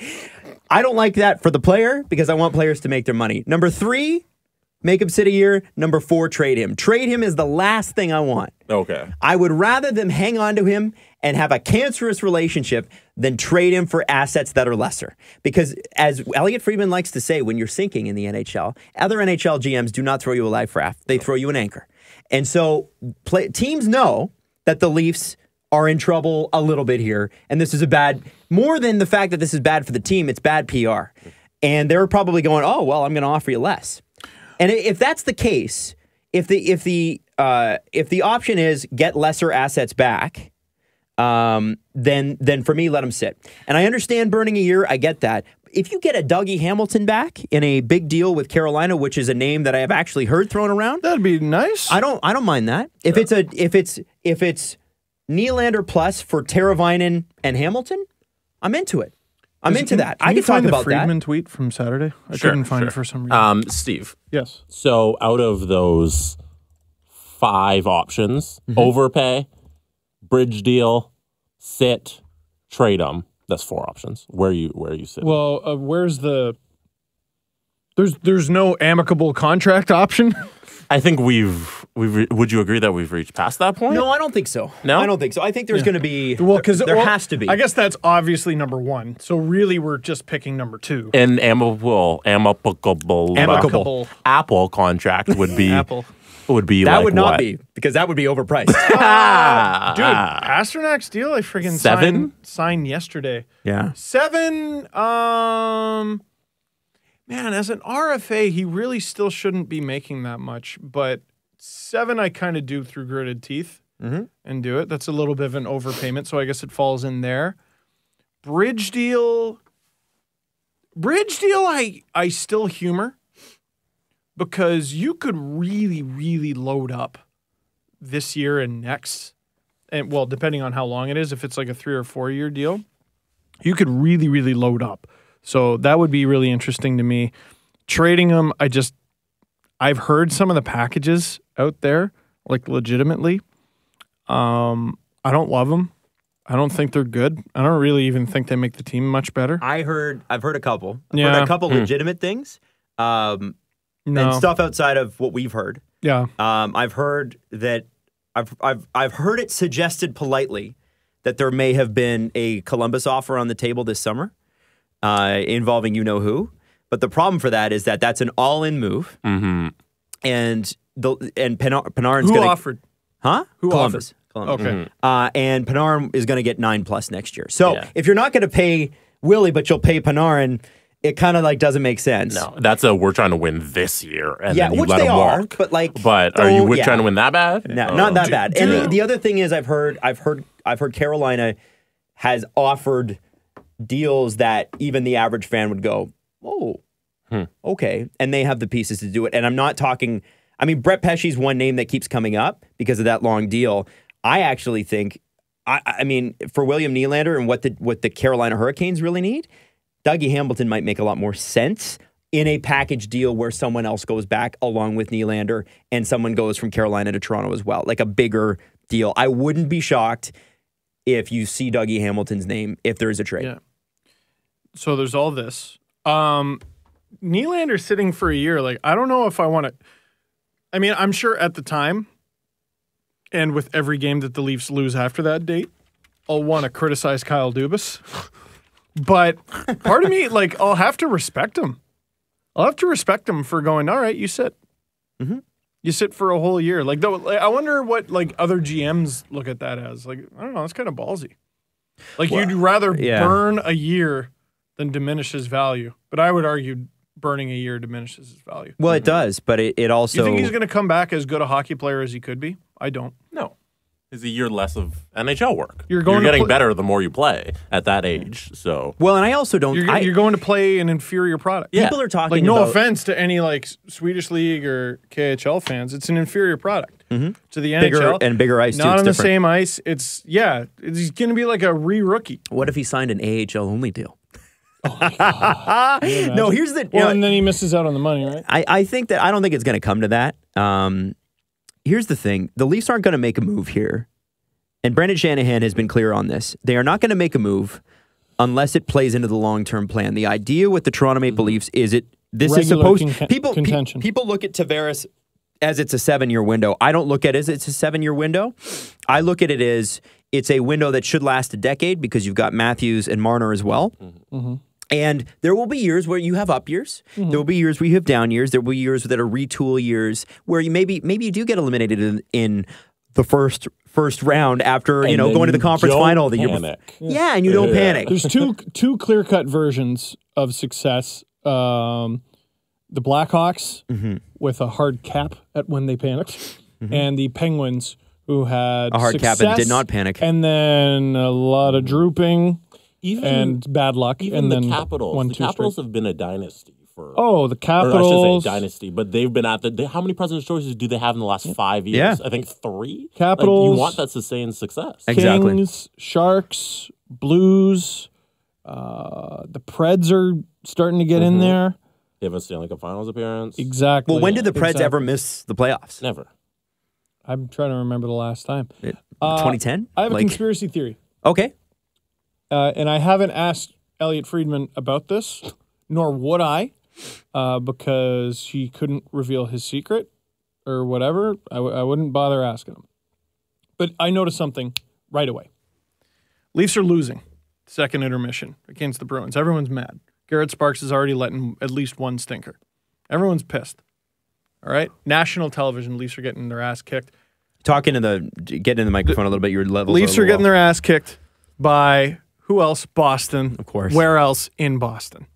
I don't like that for the player because I want players to make their money. Number 3, make him sit a year. Number 4, trade him. Trade him is the last thing I want. Okay. I would rather them hang on to him and have a cancerous relationship than trade him for assets that are lesser. Because as Elliot Friedman likes to say, when you're sinking in the NHL, other NHL GMs do not throw you a life raft. They throw you an anchor. And so teams know that the Leafs are in trouble a little bit here. And this is more than the fact that this is bad for the team, it's bad PR. And they're probably going, oh, well, I'm going to offer you less. And if that's the case, if the option is get lesser assets back, then for me, let them sit. And I understand burning a year. I get that. If you get a Dougie Hamilton back in a big deal with Carolina, which is a name that I have actually heard thrown around, that'd be nice. I don't mind that. If it's Nylander plus for Teravainen and Hamilton, I'm into it. I'm into that. I can talk about that. Friedman tweet from Saturday. I couldn't find it for some reason. Steve. Yes. So out of those 5 options, overpay, bridge deal, sit, trade them. That's 4 options. Where you sit? Well, where's the? There's no amicable contract option. I think would you agree that we've reached past that point? No, I don't think so. No? I don't think so. I think there's going to be. Because there has to be. I guess that's obviously number 1. So really, we're just picking number 2. An amicable Apple contract would be Apple. would be that like would not what? be because that would be overpriced. Dude, Pasternak's deal I friggin' 7? signed yesterday. Yeah. 7. Man, as an RFA, he really still shouldn't be making that much. But 7, I kind of do through gritted teeth and do it. That's a little bit of an overpayment, so I guess it falls in there. Bridge deal, I still humor because you could really, really load up this year and next. And well, depending on how long it is, if it's like a 3 or 4 year deal, you could really, really load up. So that would be really interesting to me. Trading them, I've heard some of the packages out there, like legitimately. I don't love them. I don't think they're good. I don't really even think they make the team much better. I've heard a couple. I've Yeah. heard a couple legitimate things. And stuff outside of what we've heard. Yeah. I've heard that I've heard it suggested politely that there may have been a Columbus offer on the table this summer. Involving you know who, but the problem for that is that that's an all-in move, and Panarin's Who gonna, offered? Huh? Who Columbus. Okay. And Panarin is going to get 9+ next year. So if you're not going to pay Willie, but you'll pay Panarin, it kind of like doesn't make sense. No, that's we're trying to win this year, and then you which let they them are, walk. but are you trying to win that bad? No, not that bad. And the other thing is, I've heard Carolina has offered deals that even the average fan would go, oh, okay. And they have the pieces to do it. And I'm not talking, I mean, Brett Pesce's one name that keeps coming up because of that long deal. I actually think, I mean, for William Nylander and what the Carolina Hurricanes really need, Dougie Hamilton might make a lot more sense in a package deal where someone else goes back along with Nylander and someone goes from Carolina to Toronto as well, like a bigger deal. I wouldn't be shocked if you see Dougie Hamilton's name if there is a trade. Yeah. So there's all this. Nylander sitting for a year, like, I don't know if I want to. I mean, I'm sure at the time, and with every game that the Leafs lose after that date, I'll want to criticize Kyle Dubas. But part of me, like, I'll have to respect him. I'll have to respect him for going, all right, you sit. You sit for a whole year. Like, I wonder what like other GMs look at that as. Like, I don't know. That's kind of ballsy. Like, you'd rather burn a year than diminish his value. But I would argue burning a year diminishes his value. Well, it does, but it also... You think he's going to come back as good a hockey player as he could be? I don't. No. It's a year less of NHL work. You're getting better the more you play at that age. So well, and I also don't... You're going to play an inferior product. Yeah. People are talking like, no about... offense to any like Swedish League or KHL fans. It's an inferior product to the NHL. Bigger ice, too. Not it's on different. the same ice. It's going to be like a re-rookie. What if he signed an AHL-only deal? Oh my God. No, here's the... and then he misses out on the money, right? I think that... I don't think it's going to come to that. Here's the thing. The Leafs aren't going to make a move here. And Brendan Shanahan has been clear on this. They are not going to make a move unless it plays into the long-term plan. The idea with the Toronto Maple Leafs is this is supposed... People look at Tavares as it's a 7-year window. I don't look at it as it's a 7-year window. I look at it as it's a window that should last a decade because you've got Matthews and Marner as well. And there will be years where you have up years. There will be years where you have down years. There will be years that are retool years where you maybe you do get eliminated in the first round after going to the conference final the year before. Yeah, and you don't panic. There's two clear-cut versions of success. The Blackhawks with a hard cap at when they panicked, and the Penguins who had a hard success, cap and did not panic, and then a lot of drooping and bad luck. Even and the then Capitals. The Capitals have been a dynasty. The Capitals. Or I should say dynasty, but they've been at how many president's choices do they have in the last 5 years? Yeah. I think 3. Capitals. You want that sustained success. Exactly. Kings, Sharks, Blues. The Preds are starting to get in there. They have a Stanley Cup Finals appearance. Exactly. Well, when did the Preds ever miss the playoffs? Never. I'm trying to remember the last time. 2010? I have a conspiracy theory. Okay. And I haven't asked Elliot Friedman about this, nor would I. Because he couldn't reveal his secret or whatever, I wouldn't bother asking him. But I noticed something right away. Leafs are losing second intermission against the Bruins. Everyone's mad. Garrett Sparks has already let in at least one stinker. Everyone's pissed. All right? National television, Leafs are getting their ass kicked. Getting in the microphone a little bit, your levels Leafs are getting their ass kicked by, who else? Boston. Of course. Where else? In Boston.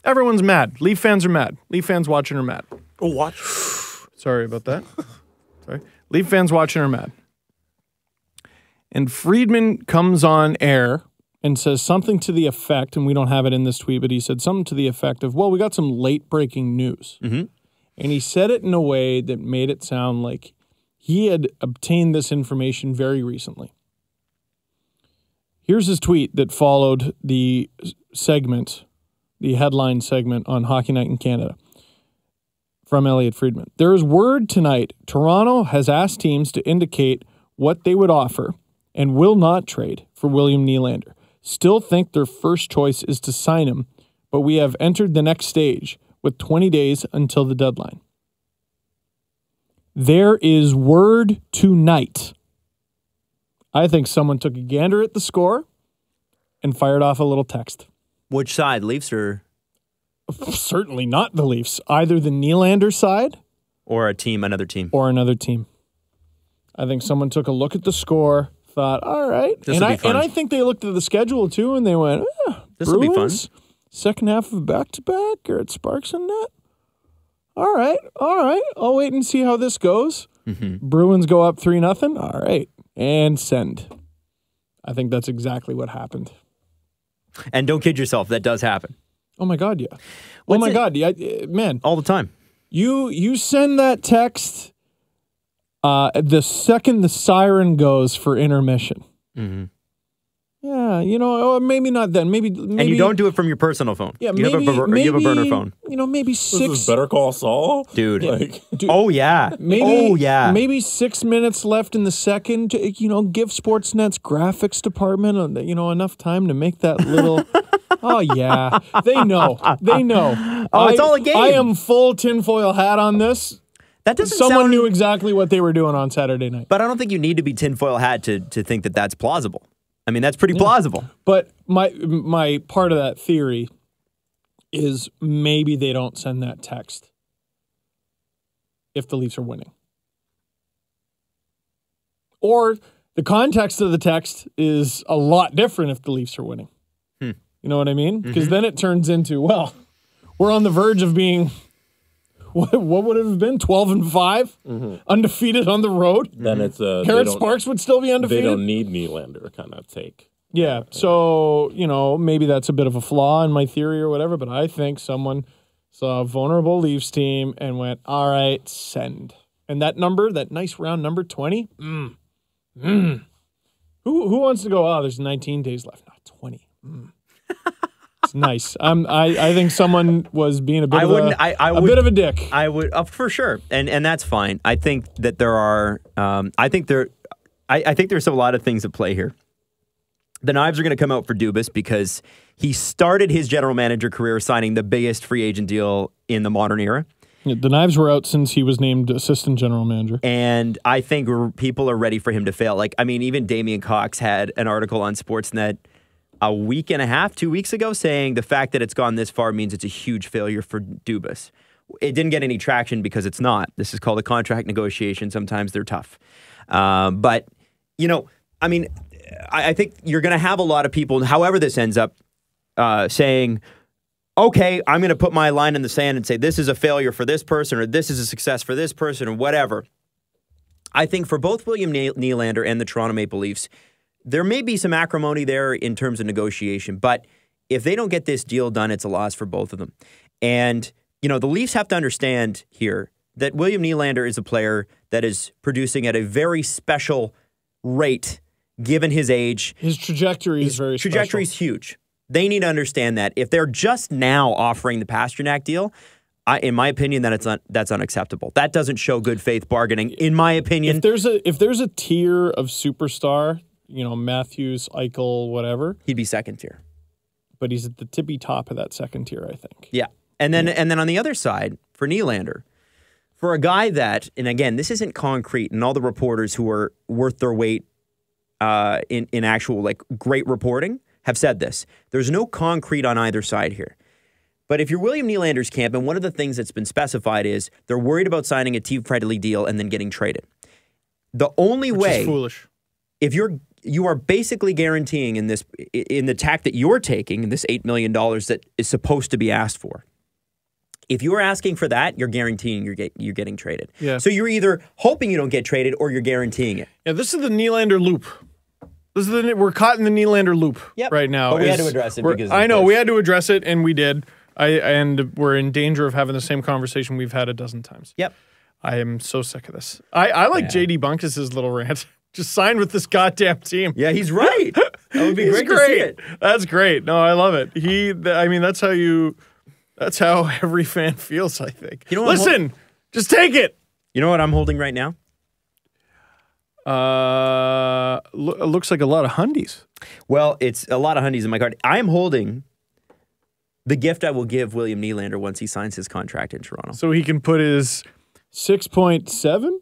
Everyone's mad. Leaf fans are mad. Leaf fans watching are mad. Oh, watch. Sorry about that. Sorry. Leaf fans watching are mad. And Friedman comes on air and says something to the effect, and we don't have it in this tweet, but he said something to the effect of, well, we got some late breaking news. And he said it in a way that made it sound like he had obtained this information very recently. Here's his tweet that followed the segment, the headline segment on Hockey Night in Canada from Elliot Friedman. There is word tonight Toronto has asked teams to indicate what they would offer and will not trade for William Nylander. Still think their first choice is to sign him, but we have entered the next stage with 20 days until the deadline. There is word tonight. I think someone took a gander at the score and fired off a little text. Which side, Leafs or? Certainly not the Leafs. Either the Nylander side. Or another team. Or another team. I think someone took a look at the score, thought, all right. This will be fun. And I think they looked at the schedule too and they went, this will be fun. Second half of back-to-back, Garrett Sparks in net. All right. I'll wait and see how this goes. Bruins go up 3-0. All right. And send. I think that's exactly what happened. And don't kid yourself, that does happen. Oh my God, yeah. God, yeah, man. All the time. You send that text the second the siren goes for intermission. Yeah, maybe not then. Maybe. And you don't do it from your personal phone. Yeah, you have a burner phone. Maybe six. This is Better Call Saul, dude. Dude, oh yeah. Maybe 6 minutes left in the second. Give Sportsnet's graphics department enough time to make that little. Oh yeah, they know. Oh, it's all a game. I am full tinfoil hat on this. That doesn't. Someone knew exactly what they were doing on Saturday night. But I don't think you need to be tinfoil hat to think that that's plausible. I mean, that's pretty plausible. But my part of that theory is maybe they don't send that text if the Leafs are winning. Or the context of the text is a lot different if the Leafs are winning. You know what I mean? Because then it turns into, well, we're on the verge of being, what would it have been, 12-5, undefeated on the road? Then it's Garrett Sparks would still be undefeated? They don't need Nylander kind of take. Yeah, so, maybe that's a bit of a flaw in my theory or whatever, but I think someone saw a vulnerable Leafs team and went, all right, send. And that number, that nice round number, 20, Who wants to go, there's 19 days left. Not 20. It's nice. I think someone was being a bit bit of a dick. I would, for sure. And that's fine. I think that there are, I think there's a lot of things at play here. The knives are going to come out for Dubas because he started his general manager career signing the biggest free agent deal in the modern era. Yeah, the knives were out since he was named assistant general manager. And I think people are ready for him to fail. Even Damian Cox had an article on Sportsnet a week and a half, 2 weeks ago, saying the fact that it's gone this far means it's a huge failure for Dubas. It didn't get any traction because it's not. This is called a contract negotiation. Sometimes they're tough. But, I think you're going to have a lot of people, however this ends up, saying, okay, I'm going to put my line in the sand and say this is a failure for this person or this is a success for this person or whatever. I think for both William Nylander and the Toronto Maple Leafs, there may be some acrimony there in terms of negotiation, but if they don't get this deal done, it's a loss for both of them. And, the Leafs have to understand here that William Nylander is a player that is producing at a very special rate given his age. His trajectory is very special. Trajectory is huge. They need to understand that. If they're just now offering the Pasternak deal, in my opinion, that's unacceptable. That doesn't show good faith bargaining, in my opinion. If there's a tier of superstar, Matthews, Eichel, whatever, he'd be second tier. But he's at the tippy top of that second tier, I think. Yeah. And then on the other side, for Nylander, for a guy that, and again, this isn't concrete, and all the reporters who are worth their weight in actual great reporting have said this. There's no concrete on either side here. But if you're William Nylander's camp, and one of the things that's been specified is they're worried about signing a team-friendly deal and then getting traded. The only way is foolish. If you are basically guaranteeing in the tack that you're taking, in this $8 million that is supposed to be asked for. If you are asking for that, you're guaranteeing you're getting traded. Yeah. So you're either hoping you don't get traded or you're guaranteeing it. Yeah, this is the Nylander loop. We're caught in the Nylander loop right now. But we had to address it because I know we had to address it, and we did. And we're in danger of having the same conversation we've had a dozen times. Yep. I am so sick of this. I like JD Bunkus' little rant. Just sign with this goddamn team. Yeah, he's right. That would be great to see it. That's great. No, I love it. That's how every fan feels, I think. Listen, just take it. You know what I'm holding right now? It looks like a lot of hundies. Well, it's a lot of hundies in my card. I am holding the gift I will give William Nylander once he signs his contract in Toronto. So he can put his $6.7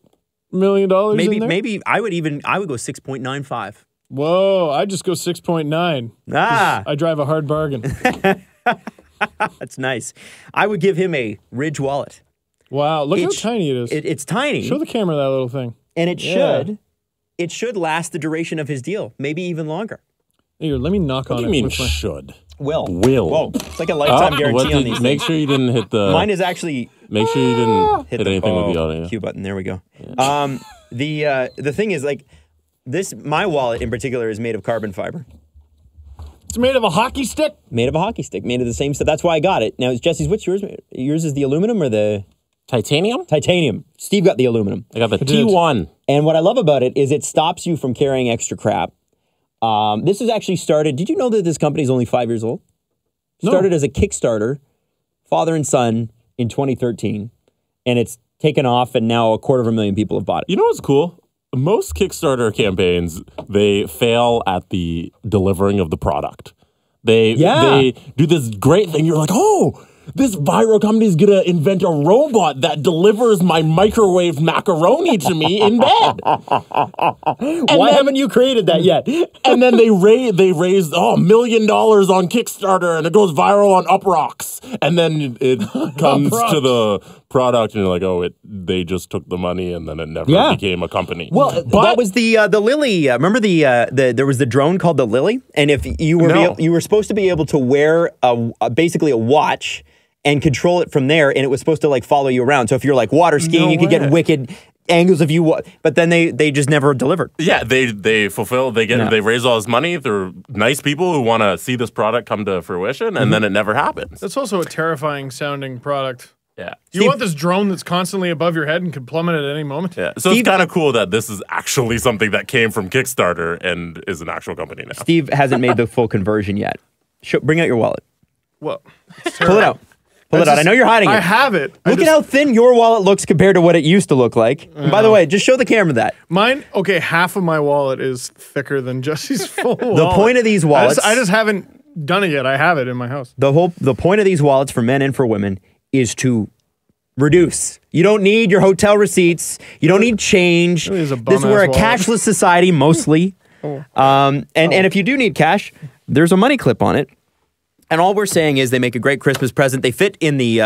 million in there? Maybe I would go 6.95. Whoa, I just go 6.9. I drive a hard bargain. That's nice. I would give him a Ridge wallet. Wow, look how tiny it is. It's tiny. Show the camera that little thing. And it should last the duration of his deal, maybe even longer. Here, let me knock on it. What do you mean should? Will. Whoa, it's like a lifetime guarantee on these Make things. sure you didn't hit the... Mine is actually... Make sure you didn't hit anything with the audio. Cue button. There we go. Yeah. The thing is, my wallet in particular is made of carbon fiber. It's made of a hockey stick? Made of a hockey stick. Made of the same stuff. That's why I got it. Now, Jesse's, what's yours? Yours is the aluminum or the... Titanium? Titanium. Steve got the aluminum. I got the T1. And what I love about it is it stops you from carrying extra crap. This is actually started... Did you know that this company is only 5 years old? Started as a Kickstarter, father and son, in 2013. And it's taken off, and now 250,000 people have bought it. You know what's cool? Most Kickstarter campaigns, they fail at the delivering of the product. They do this great thing. You're like, oh, this viral company is going to invent a robot that delivers my microwave macaroni to me in bed. Why haven't you created that yet? And then they raised $1 million on Kickstarter, and it goes viral on Uprocks. And then it comes to the product, and you're like, they just took the money, and then it never became a company. Well, that was the Lily. Remember there was the drone called the Lily, and if you were you were supposed to be able to wear basically a watch and control it from there, and it was supposed to like follow you around. So if you're like water skiing, you could get wicked angles of you. But then they just never delivered. Yeah, they fulfill. They raise all this money. They're nice people who want to see this product come to fruition, and then it never happens. That's also a terrifying sounding product. Yeah. You want this drone that's constantly above your head and can plummet at any moment? Yeah. So it's kind of cool that this is actually something that came from Kickstarter and is an actual company now. Steve hasn't made the full conversion yet. Bring out your wallet. Well, pull it out. Pull it out. I know you're hiding it. I have it. Look at how thin your wallet looks compared to what it used to look like. And by the way, just show the camera that. Mine, half of my wallet is thicker than Jesse's full wallet. The point of these wallets... I just haven't done it yet. I have it in my house. The point of these wallets for men and for women is to reduce. You don't need your hotel receipts. You don't need change. Really is a We're a cashless society, mostly. And if you do need cash, there's a money clip on it. And all we're saying is they make a great Christmas present. They fit in the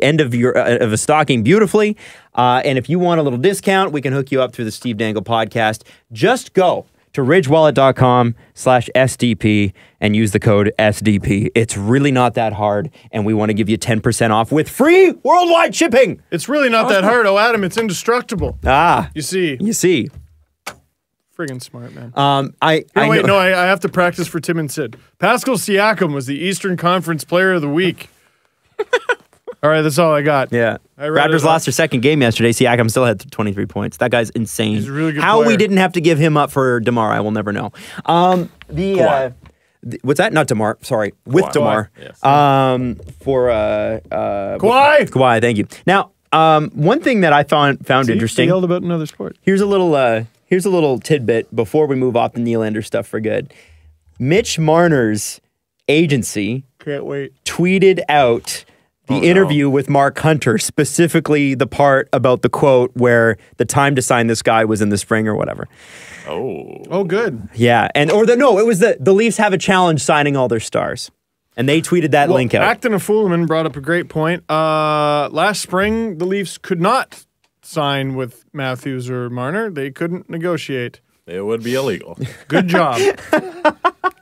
end of a stocking beautifully. And if you want a little discount, we can hook you up through the Steve Dangle podcast. Just go to ridgewallet.com/SDP and use the code SDP. It's really not that hard, and we want to give you 10% off with free worldwide shipping. It's really not that hard. Oh, Adam, it's indestructible. You see. Friggin' smart, man. I have to practice for Tim and Sid. Pascal Siakam was the Eastern Conference Player of the Week. All right, that's all I got. Yeah. Raptors lost their second game yesterday. Siakam still had 23 points. That guy's insane. He's a really good How player. we didn't have to give him up for DeMar, I will never know. What's that? Not DeMar. Sorry. With DeMar. Yes. For Kawhi. Kawhi, thank you. Now, one thing that I found interesting. He yelled about another sport. Here's a little tidbit before we move off the Nylander stuff for good. Mitch Marner's agency Can't wait. tweeted out the interview with Mark Hunter, specifically the part about the quote where the time to sign this guy was in the spring or whatever. Oh, good. Yeah, it was the Leafs have a challenge signing all their stars. And they tweeted that link out. Acton and Foolman brought up a great point. Last spring, the Leafs could not sign with Matthews or Marner. They couldn't negotiate. It would be illegal. Good job.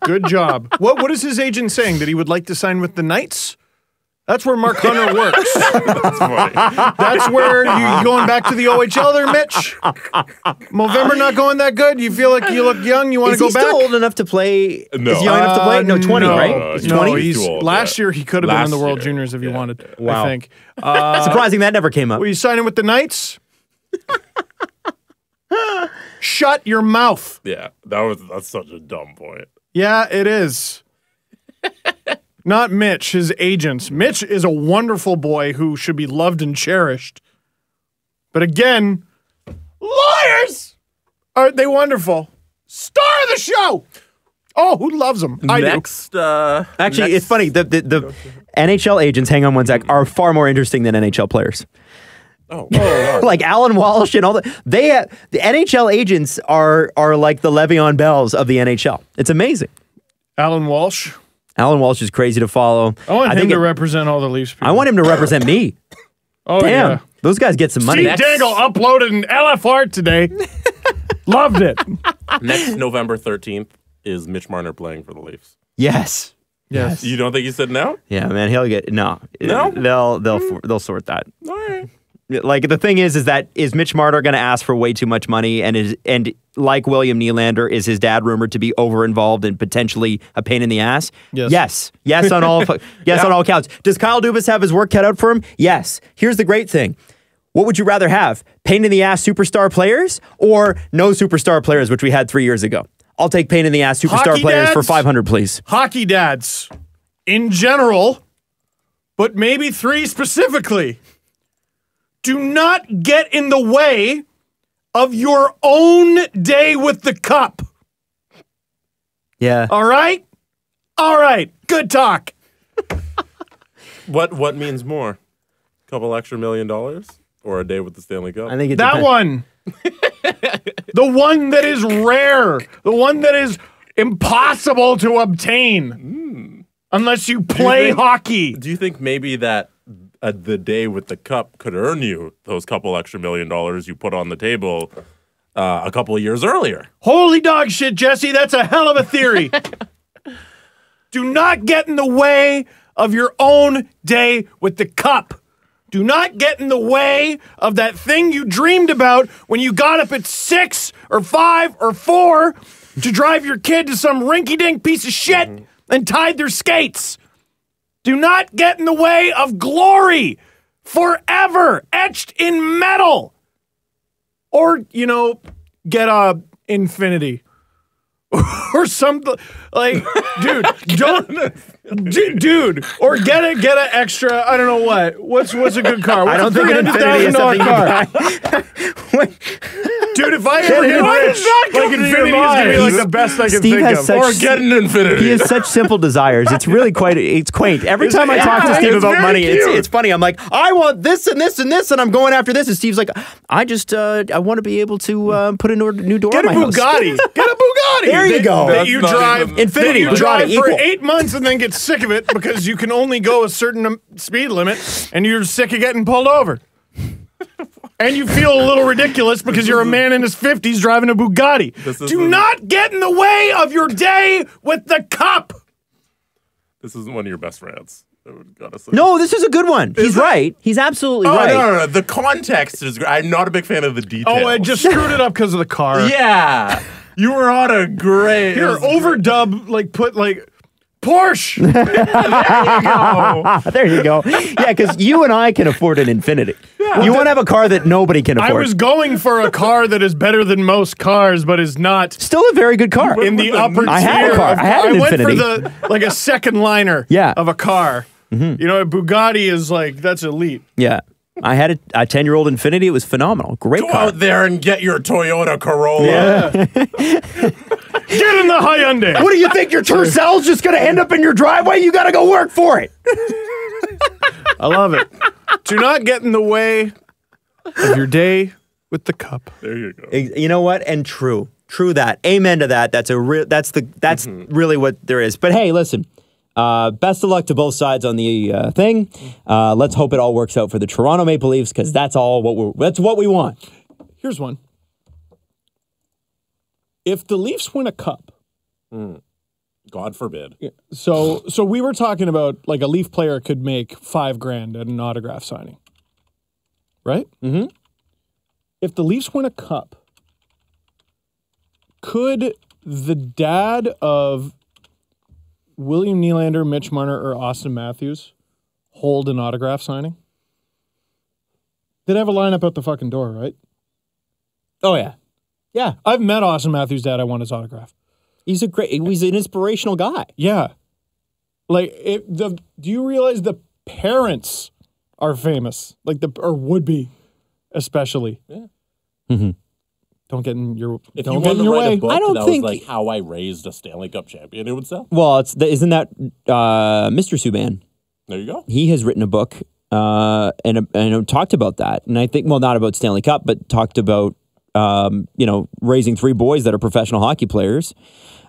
Good job. What is his agent saying? That he would like to sign with the Knights? That's where Mark Hunter works. That's funny. That's where you going back to the OHL there, Mitch? November not going that good? You feel like you look young? You want to go back? Is he still old enough to play? No. Is he young enough to play? No, 20, right? He's 20? He's too old, last year he could have been in the Last World year, Juniors if he wanted. Wow. I think. Surprising that never came up. Were you signing with the Knights? Shut your mouth. Yeah, that's such a dumb point. Yeah, it is. Not Mitch, his agents. Mitch is a wonderful boy who should be loved and cherished. But again, liars! Aren't they wonderful? Star of the show! Oh, who loves them? I do. Actually, it's funny. The NHL agents, hang on one sec, are far more interesting than NHL players. Like Alan Walsh and all that. The NHL agents are like the Le'Veon Bells of the NHL. It's amazing. Alan Walsh. Alan Walsh is crazy to follow. I want him to represent all the Leafs people. I want him to represent me. Oh, damn. yeah. Those guys get some money. Steve Dangle uploaded an LFR today. Loved it. Next November 13th is Mitch Marner playing for the Leafs. Yes. Yes. You don't think he said no? Yeah, man, he'll get no. They'll sort that. All right. Like the thing is Mitch Marner going to ask for way too much money, and like William Nylander, is his dad rumored to be over involved and potentially a pain in the ass? Yes on all on all counts. Does Kyle Dubas have his work cut out for him? Yes. Here's the great thing. What would you rather have? Pain in the ass superstar players or no superstar players, which we had 3 years ago? I'll take pain in the ass superstar Hockey players for dads? 500, please. Hockey dads, in general, but maybe 3 specifically. Do not get in the way of your own day with the cup. Yeah. All right? All right. Good talk. What means more? Couple extra $1 million or a day with the Stanley Cup? I think it's That one. The one that is rare. The one that is impossible to obtain. Unless you play hockey. Do you think maybe that the day with the cup could earn you those couple extra $1 million you put on the table a couple of years earlier? Holy dog shit, Jesse. That's a hell of a theory. Do not get in the way of your own day with the cup. Do not get in the way of that thing you dreamed about when you got up at 6 or 5 or 4 to drive your kid to some rinky-dink piece of shit and tied their skates. Do not get in the way of glory forever etched in metal. Or, get a infinity. Or something like, dude, dude, or get a extra. I don't know what's a good car. What's I don't think an Infinity is something you buy. Dude, if I ever get rich, like Infinity is gonna be like the best I can Steve think has of. such- Or get an Infinity. He has such simple desires. It's really it's quaint. Every time I talk to Steve about money, it's funny. I'm like, I want this and this and this, and I'm going after this. And Steve's like, I want to be able to put a new door Get on a my house. Bugatti. Get a Bugatti. There you go. That That's you not drive even- Infinity, that you Bugatti drive for equal. 8 months and then get sick of it because you can only go a certain speed limit and you're sick of getting pulled over. And you feel a little ridiculous because you're a man in his 50s driving a Bugatti. Do not get in the way of your day with the cup. This isn't one of your best rants. I gotta say. No, this is a good one. He's right. He's absolutely Oh, right. no. The context is great. I'm not a big fan of the details. Oh, I just screwed it up because of the car. Yeah. You were on a great... Here, overdub, put Porsche. There you go. Yeah, because you and I can afford an Infinity. You want to have a car that nobody can afford. I was going for a car that is better than most cars, but is not Still a very good car. in the upper tier. I had a car. I had an went Infinity. for a second liner of a car. A Bugatti is that's elite. Yeah. I had a 10-year-old Infinity. It was phenomenal. Great Go car. out there and get your Toyota Corolla. Yeah. Get in the Hyundai. What do you think? Your Tercel's just going to end up in your driveway? You got to go work for it. I love it. Do not get in the way of your day with the cup. There you go. You know what? And true that. Amen to that. That's really what there is. But hey, listen. Best of luck to both sides on the thing. Let's hope it all works out for the Toronto Maple Leafs because that's what we want. Here's one. If the Leafs win a cup, God forbid. so we were talking about a Leaf player could make $5,000 at an autograph signing, right? Mm-hmm. If the Leafs win a cup, could the dad of William Nylander, Mitch Marner, or Austin Matthews hold an autograph signing? They'd have a lineup out the fucking door, right? Oh, yeah. Yeah. I've met Austin Matthews' dad. I want his autograph. He's an inspirational guy. Yeah. Do you realize the parents are famous? Or would be, especially. Yeah. Mm-hmm. Don't get in your If don't you get wanted in to your write way. a book I don't that think- was how I raised a Stanley Cup champion, it would sell. Well, isn't that Mr. Subban? There you go. He has written a book and talked about that. And I think, well, not about Stanley Cup, but talked about, raising 3 boys that are professional hockey players.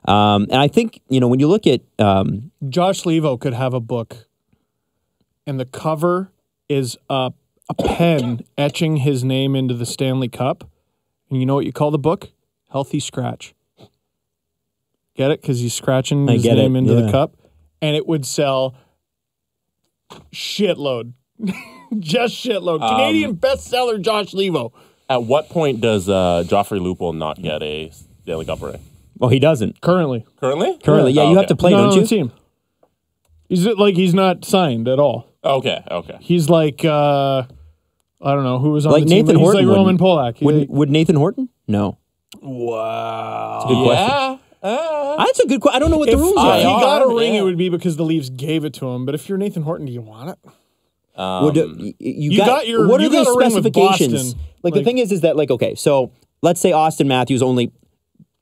And I think, when you look at... Josh Levo could have a book, and the cover is a pen etching his name into the Stanley Cup. And you know what you call the book? Healthy Scratch. Get it? Because he's scratching his name into the cup. And it would sell shitload. Just shitload. Canadian bestseller Josh Levo. At what point does Joffrey Lupul not get a Stanley Cup ring? Well, he doesn't. Currently. Currently? Yeah, you have to play, Not don't on you? the team. He's not signed at all. Okay. He's I don't know who was on Like the team. Nathan but Horton He's like Roman wouldn't- Polak. Would Nathan Horton? No. Wow. Good question. That's a good question. I don't know what the If rules he are. got a ring, yeah. it would be because the Leafs gave it to him. But if you're Nathan Horton, do you want it? You got your- what are you the got a ring with specifications? Boston. The thing is that okay, so let's say Austin Matthews only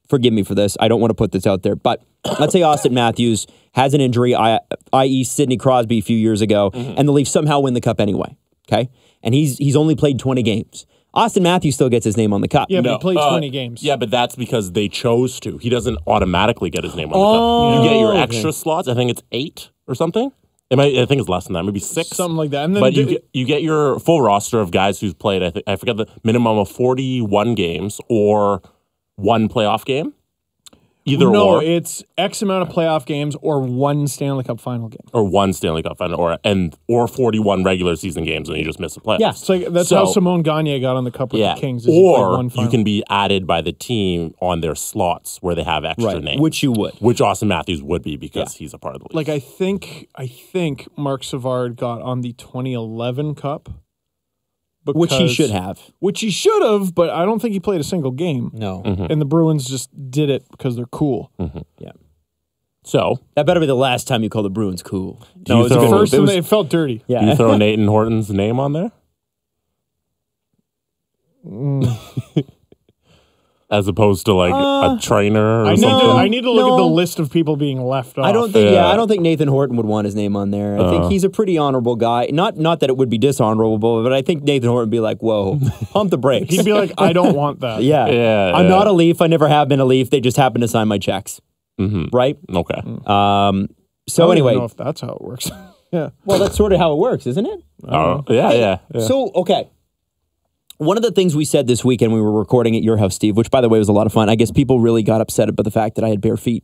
forgive me for this. I don't want to put this out there, but let's say Austin Matthews has an injury, i.e. Sidney Crosby a few years ago, and the Leafs somehow win the cup anyway, okay? And he's only played 20 games. Austin Matthews still gets his name on the cup. Yeah, but he played 20 games. Yeah, but that's because they chose to. He doesn't automatically get his name on the cup. You get your extra slots. I think it's 8 or something. I think it's less than that, maybe 6. Something like that. And then but you get your full roster of guys who've played, I forget the minimum of 41 games or 1 playoff game. Either or. No, it's X amount of playoff games or 1 Stanley Cup final game. Or 1 Stanley Cup final or 41 regular season games and you just miss the playoffs. Yeah. It's like, that's how Simone Gagne got on the cup with the Kings. Is Or you can be added by the team on their slots where they have extra names. Which you would. Which Austin Matthews would be because he's a part of the league. Like, I think Mark Savard got on the 2011 cup. Which he should have. Which he should have, but I don't think he played a single game. No. And the Bruins just did it because they're cool. Yeah. So That better be the last time you call the Bruins cool. No, It was the first, and it felt dirty. Yeah. do you throw Nathan Horton's name on there? As opposed to like a trainer or something? I need to look at the list of people being left off. I don't think Nathan Horton would want his name on there. I think he's a pretty honorable guy. Not that it would be dishonorable, but I think Nathan Horton would be like, whoa, pump the brakes. He'd be like, I don't want that. Yeah. I'm not a Leaf. I never have been a Leaf. They just happen to sign my checks. Right? Okay. So I don't anyway. even know if that's how it works. Yeah. Well, that's sort of how it works, isn't it? Yeah. So, okay. One of the things we said this weekend, we were recording at your house, Steve, which, by the way, was a lot of fun. I guess people really got upset about the fact that I had bare feet.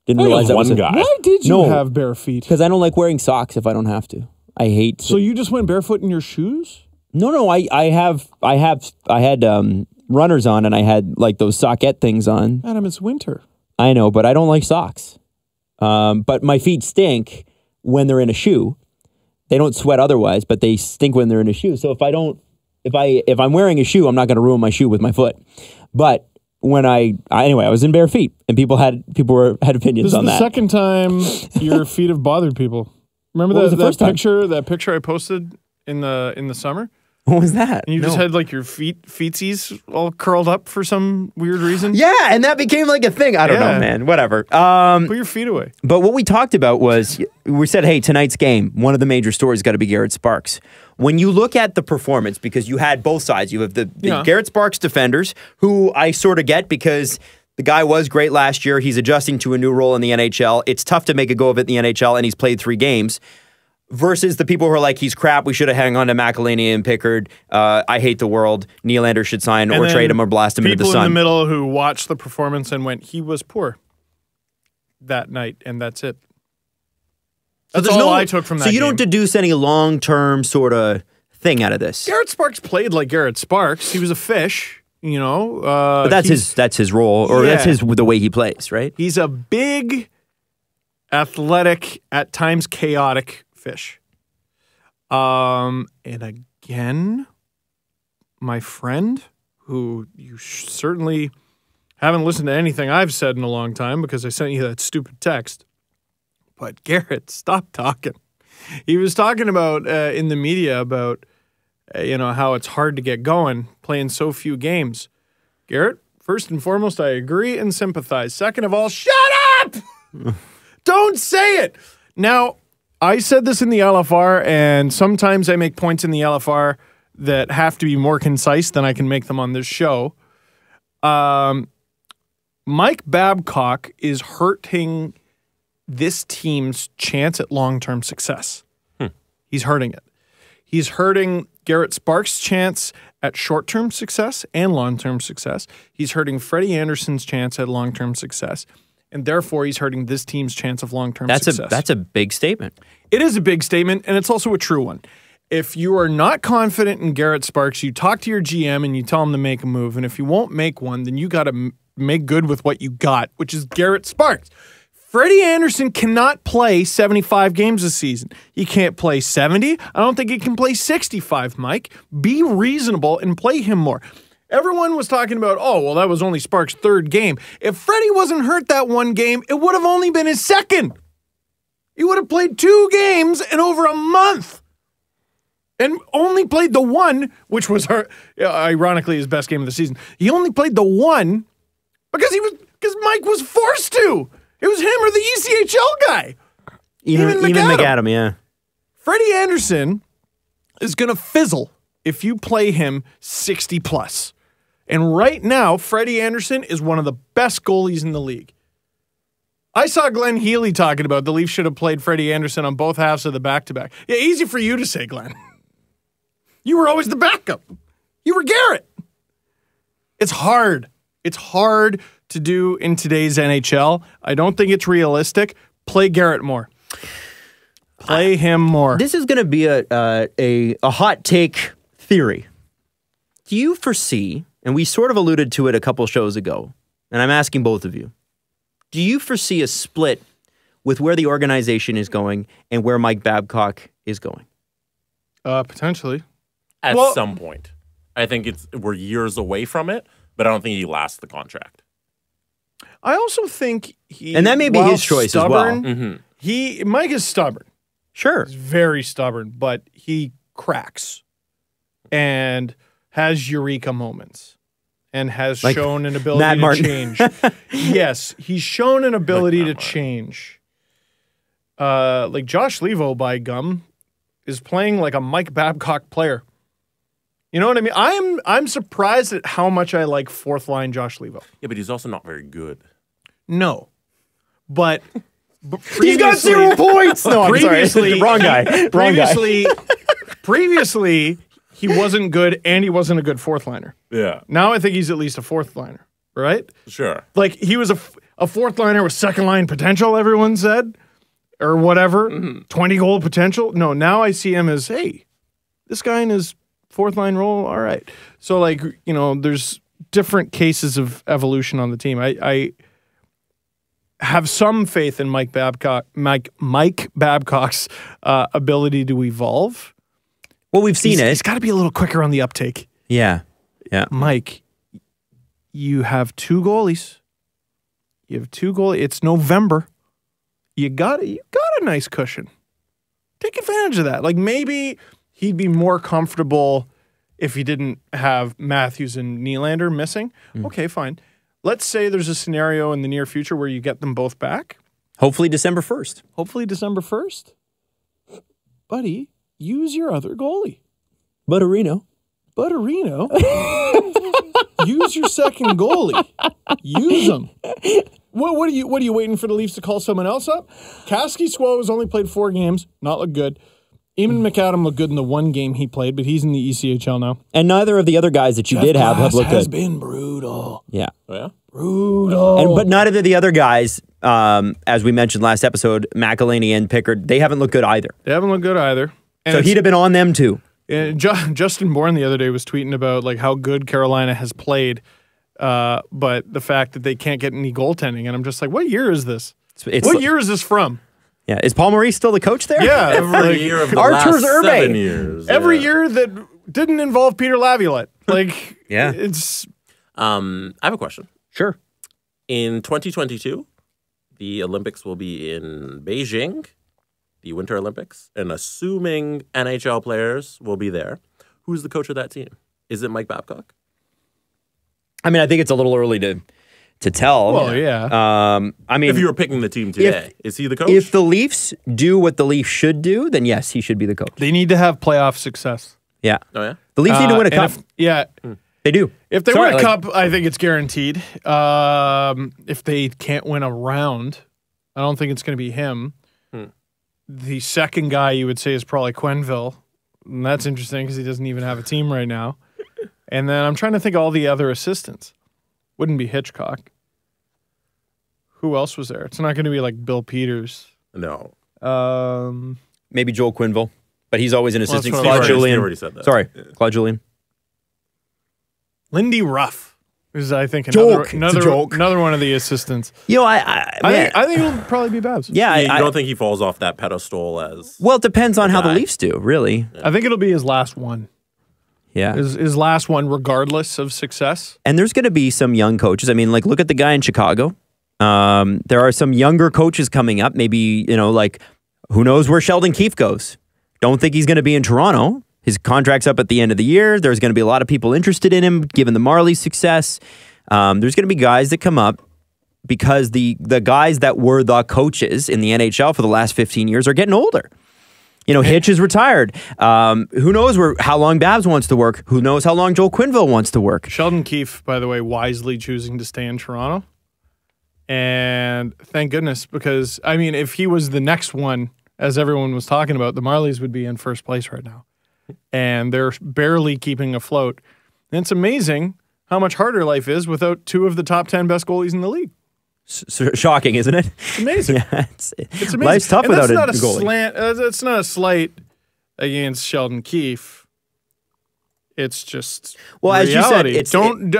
Didn't realize that was one guy. Why did you have bare feet? Because I don't like wearing socks if I don't have to. I hate. So you just went barefoot in your shoes? No. I had runners on, and I had like those sockette things on. Adam, it's winter. I know, but I don't like socks. But my feet stink when they're in a shoe. They don't sweat otherwise, but they stink when they're in a shoe. So if I'm wearing a shoe, I'm not going to ruin my shoe with my foot. But when anyway, I was in bare feet, and people had opinions on that. This is the second time your feet have bothered people. Remember that picture I posted in the summer? What was that? And you just had like your feetsies all curled up for some weird reason? Yeah, and that became like a thing. I don't know, man. Whatever. Put your feet away. But what we talked about was, we said, hey, tonight's game, one of the major stories got to be Garrett Sparks. When you look at the performance, because you had both sides, you have the Garrett Sparks defenders, who I sort of get because the guy was great last year. He's adjusting to a new role in the NHL. It's tough to make a go of it in the NHL, and he's played 3 games. Versus the people who are like, he's crap, we should have hung on to McElhinney and Pickard, I hate the world, Nylander should sign or trade him or blast him into the sun. People in the middle who watched the performance and went, he was poor that night, and that's it. That's all I took from that So you game. don't deduce any long-term sort of thing out of this? Garrett Sparks played like Garrett Sparks. He was a fish, you know. But that's his role, or that's the way he plays, right? He's a big, athletic, at times chaotic fish. And again, my friend, who you certainly haven't listened to anything I've said in a long time because I sent you that stupid text. But Garrett, stop talking. He was talking about in the media about how it's hard to get going playing so few games. Garrett, first and foremost, I agree and sympathize. Second of all, shut up! Don't say it. Now, I said this in the LFR, and sometimes I make points in the LFR that have to be more concise than I can make them on this show. Mike Babcock is hurting this team's chance at long-term success. He's hurting it. He's hurting Garrett Sparks' chance at short-term success and long-term success. He's hurting Freddie Anderson's chance at long-term success. And therefore, he's hurting this team's chance of long-term success. That's a big statement. It is a big statement, and it's also a true one. If you are not confident in Garrett Sparks, you talk to your GM and you tell him to make a move. And if you won't make one, then you got to make good with what you got, which is Garrett Sparks. Freddie Anderson cannot play 75 games this season. He can't play 70. I don't think he can play 65, Mike. Be reasonable and play him more. Everyone was talking about, that was only Sparks' 3rd game. If Freddie wasn't hurt that one game, it would have only been his 2nd. He would have played 2 games in over a month. And only played the one, which was ironically his best game of the season. He only played the one Because Mike was forced to. It was him or the ECHL guy. Even McAdam, yeah. Freddie Anderson is going to fizzle if you play him 60 plus. And right now, Freddie Anderson is one of the best goalies in the league. I saw Glenn Healy talking about the Leafs should have played Freddie Anderson on both halves of the back-to-back. Yeah, easy for you to say, Glenn. You were always the backup. You were Garrett. It's hard. It's hard to do in today's NHL. I don't think it's realistic. Play Garrett more. Play him more. This is going to be a hot take theory. Do you foresee, and we sort of alluded to it a couple shows ago, and I'm asking both of you, do you foresee a split with where the organization is going and where Mike Babcock is going? Potentially. At some point. I think we're years away from it, but I don't think he lasts the contract. I also think and that may be his choice stubborn, as well. Mike is stubborn. Sure. He's very stubborn, but he cracks and has eureka moments and has shown an ability to change. Yes, he's shown an ability to change. Like Josh Levo, by gum, is playing like a Mike Babcock player. You know what I mean? I'm surprised at how much I like fourth line Josh Levo. Yeah, but he's also not very good. No, but he's got 0 points. No, I'm sorry. Wrong guy. Previously, he wasn't good, and he wasn't a good fourth liner. Yeah. Now I think he's at least a fourth liner, right? Sure. Like he was a fourth liner with second line potential. Everyone said, or whatever, 20 goal potential. No, now I see him as, hey, this guy in his fourth line role, all right. So like, you know, there's different cases of evolution on the team. I have some faith in Mike Babcock's ability to evolve. Well, we've seen it. He's got to be a little quicker on the uptake. Yeah. Mike, you have 2 goalies. It's November. You got a nice cushion. Take advantage of that. Like maybe he'd be more comfortable if he didn't have Matthews and Nylander missing. Okay, fine. Let's say there's a scenario in the near future where you get them both back. Hopefully December 1st. Buddy, use your other goalie. Butterino. Use your second goalie. Use them. What are you waiting for the Leafs to call someone else up? Kasky Swo has only played 4 games, not looked good. Even McAdam looked good in the 1 game he played, but he's in the ECHL now. And neither of the other guys that you did have looked good. has been brutal. Yeah. Oh, yeah? Brutal. But neither of the other guys, as we mentioned last episode, McElhaney and Pickard, they haven't looked good either. And so he'd have been on them too. Justin Bourne the other day was tweeting about like how good Carolina has played, but the fact that they can't get any goaltending. And I'm just like, what year is this? What year is this from? Yeah, is Paul Maurice still the coach there? Yeah, every year of the Arthur's last 7 years. Every year that didn't involve Peter Laviolette. Like, yeah, it's. I have a question. Sure. In 2022, the Olympics will be in Beijing, the Winter Olympics, and assuming NHL players will be there, who's the coach of that team? Is it Mike Babcock? I mean, I think it's a little early to tell. Well, yeah. I mean, if you were picking the team today, is he the coach? If the Leafs do what the Leafs should do, then yes, he should be the coach. They need to have playoff success. Yeah. Oh, yeah? The Leafs need to win a cup. They do. If they win a cup, I think it's guaranteed. If they can't win a round, I don't think it's going to be him. The second guy you would say is probably Quenneville. And that's interesting because he doesn't even have a team right now. And then I'm trying to think of all the other assistants. Wouldn't be Hitchcock. Who else was there? It's not going to be like Bill Peters. No. Maybe Joel Quenneville, but he's always an assistant. Claude Julien. Already said that. Sorry, Claude Julien. Lindy Ruff is, I think, another one of the assistants. You know, I think it'll probably be Babs. Yeah, you don't think he falls off that pedestal as... Well, it depends on how the Leafs do, really. I think it'll be his last one. Yeah. His last one, regardless of success. And there's going to be some young coaches. I mean, like, look at the guy in Chicago. There are some younger coaches coming up. Maybe, you know, like, who knows where Sheldon Keefe goes? Don't think he's going to be in Toronto. His contract's up at the end of the year. There's going to be a lot of people interested in him, given the Marlies' success. There's going to be guys that come up because the guys that were the coaches in the NHL for the last 15 years are getting older. You know, Hitch is retired. Who knows how long Babs wants to work? Who knows how long Joel Quenneville wants to work? Sheldon Keefe, by the way, wisely choosing to stay in Toronto. And thank goodness, because, I mean, if he was the next one, as everyone was talking about, the Marlies would be in first place right now. And they're barely keeping afloat. And it's amazing how much harder life is without 2 of the top 10 best goalies in the league. Shocking, isn't it? It's amazing. Yeah, It's amazing. Life's tough and without that's a goalie. That's not a slight against Sheldon Keefe. It's just as you said, reality. Don't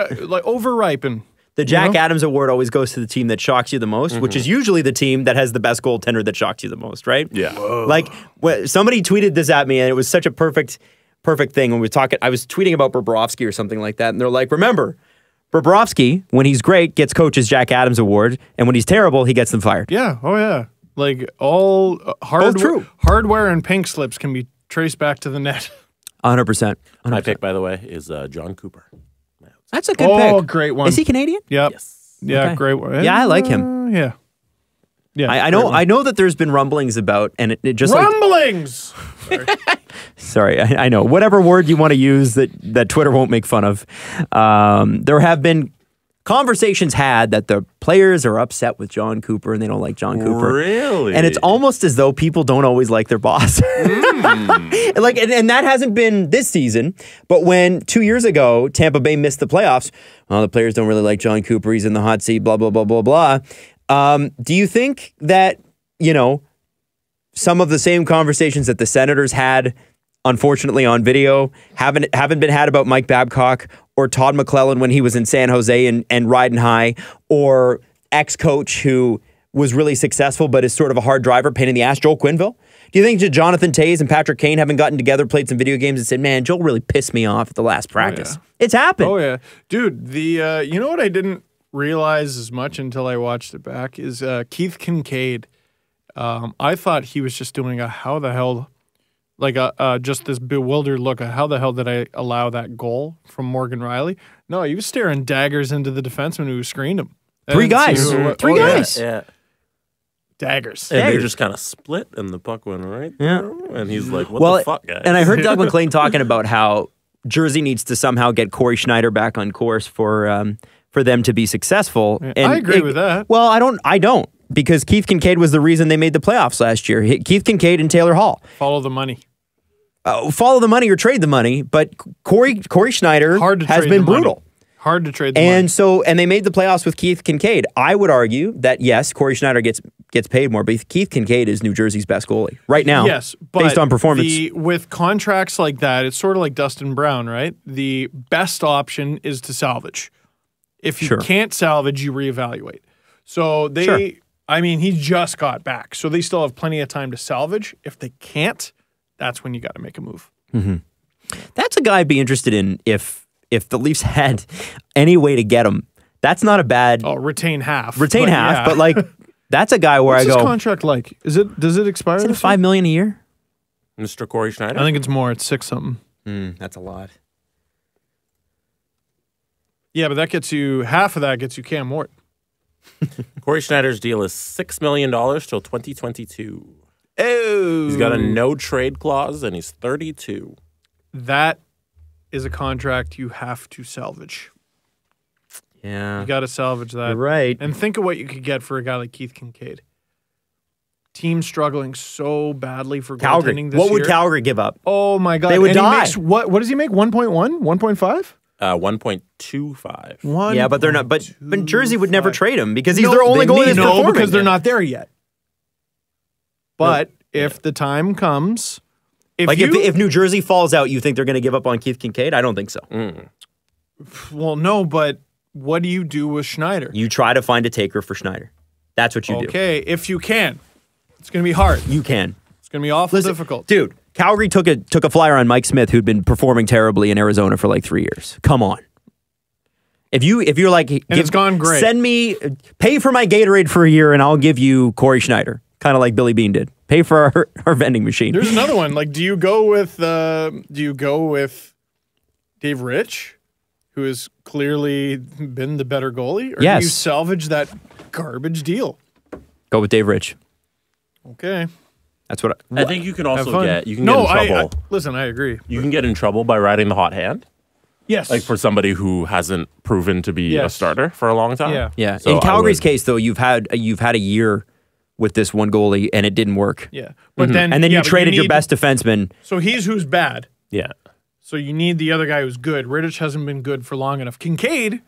over-ripen. The Jack Adams Award always goes to the team that shocks you the most, which is usually the team that has the best goaltender that shocks you the most, right? Yeah. Like somebody tweeted this at me, and it was such a perfect thing when we were talking. I was tweeting about Bobrovsky or something like that, and they're like, "Remember, Bobrovsky, when he's great, gets coach's Jack Adams Award, and when he's terrible, he gets them fired." Yeah. Oh yeah. Like all hardware and pink slips can be traced back to the net. 100%. My pick, by the way, is John Cooper. That's a good pick. Oh, great one. Is he Canadian? Yep. Yes. Yeah, Okay. great one. Yeah, I like him. Yeah. Yeah. I know. I know that there's been rumblings about, and it just rumblings. Sorry, I know. Whatever word you want to use that Twitter won't make fun of. There have been conversations had that the players are upset with John Cooper and they don't like John Cooper. Really? And it's almost as though people don't always like their boss. And that hasn't been this season. But when 2 years ago, Tampa Bay missed the playoffs, well, the players don't really like John Cooper. He's in the hot seat, blah, blah, blah, blah, blah. Do you think that, some of the same conversations that the Senators had, unfortunately on video, haven't been had about Mike Babcock or Todd McClellan when he was in San Jose and riding high, or ex-coach who was really successful but is sort of a hard driver, pain in the ass, Joel Quenneville? Do you think that Jonathan Toews and Patrick Kane haven't gotten together, played some video games, and said, "Man, Joel really pissed me off at the last practice"? Oh, yeah. It's happened. Oh yeah, dude. You know what I didn't realize as much until I watched it back is Keith Kinkaid. I thought he was just doing a how the hell, just this bewildered look. How the hell did I allow that goal from Morgan Riley? No, he was staring daggers into the defenseman who screened him. Three guys. Three guys. Yeah. Daggers. And they just kind of split, and the puck went right through, and he's like, what the fuck, guys? And I heard Doug McLean talking about how Jersey needs to somehow get Corey Schneider back on course for them to be successful. Yeah, and I agree with that. Well, I don't, because Keith Kinkaid was the reason they made the playoffs last year. Keith Kinkaid and Taylor Hall. Follow the money. Follow the money or trade the money, but Corey Schneider has been brutal. Hard to trade the money. And they made the playoffs with Keith Kinkaid. I would argue that, yes, Corey Schneider gets paid more, but Keith Kinkaid is New Jersey's best goalie right now. Yes, but based on performance. With contracts like that, it's sort of like Dustin Brown, right? The best option is to salvage. If you can't salvage, you reevaluate. So he just got back. So they still have plenty of time to salvage. If they can't, that's when you got to make a move. Mm-hmm. That's a guy I'd be interested in if the Leafs had any way to get him. That's not a bad... Oh, retain half. But that's a guy where What's I go... his contract like? Does it expire? Is it $5 million a year? Mr. Corey Schneider? I think it's more. It's 6 something. That's a lot. Yeah, but that gets you... Half of that gets you Cam Ward. Corey Schneider's deal is $6 million till 2022. Oh! He's got a no-trade clause, and he's 32. That is a contract you have to salvage. Yeah. You got to salvage that. You're right. And think of what you could get for a guy like Keith Kinkaid. Team struggling so badly for Calgary. goaltending this What would year. Calgary give up? Oh, my God. They would and die. He makes, what does he make? 1.1? 1.5? 1.25. Yeah, but they're not. But Jersey would never trade him because he's their only goalie that's No, performing. because they're not there yet. But if the time comes... If New Jersey falls out, you think they're going to give up on Keith Kinkaid? I don't think so. Well, no, but what do you do with Schneider? You try to find a taker for Schneider. That's what you do. Okay, if you can. It's going to be hard. You can. It's going to be awful difficult. Dude, Calgary took a flyer on Mike Smith, who'd been performing terribly in Arizona for like 3 years. Come on. If you're like... it's gone great. Pay for my Gatorade for a year and I'll give you Corey Schneider. Kind of like Billy Bean did. Pay for our vending machine. There's another one. Like, do you go with Dave Rich, who has clearly been the better goalie? Or Yes. do you salvage that garbage deal? Go with Dave Rich. Okay. That's what I think you can Have also fun. get in trouble. Listen, I agree. You can get in trouble by riding the hot hand, Yes. like for somebody who hasn't proven to be a Yes. starter for a long time. Yeah. Yeah. So In I Calgary's would- case, though, you've had a year with this one goalie, and it didn't work. Yeah. But then And then you but traded your need- best defenseman. So he's who's bad. Yeah. So you need the other guy who's good. Rittich hasn't been good for long enough. Kinkaid,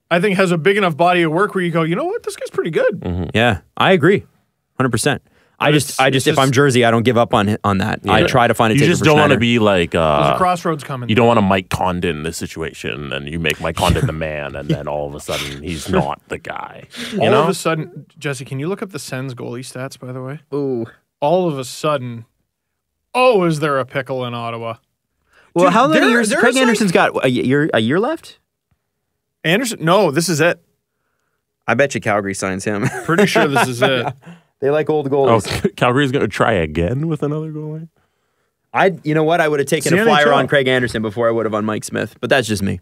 I think, has a big enough body of work where you go, you know what, this guy's pretty good. Yeah, I agree, 100%. I just, if I'm Jersey, I don't give up on that. I try to find a You ticket just for don't want to Schneider. be like There's a crossroads coming. you don't want to Mike Condon the situation, and you make Mike Condon the man, and then all of a sudden he's not the guy. You All know? of a sudden, Jesse, can you look up the Sens goalie stats, by the way? Ooh. All of a sudden, is there a pickle in Ottawa? Well, Dude, how many there- years? there's Craig like- Anderson's got a year left. Anderson? No, this is it. I bet you Calgary signs him. Pretty sure this is it. They like old Oh, goalies. Calgary's going to try again with another goalie? You know what? I would have taken It's a the flyer NHL. on Craig Anderson before I would have on Mike Smith, but that's just me.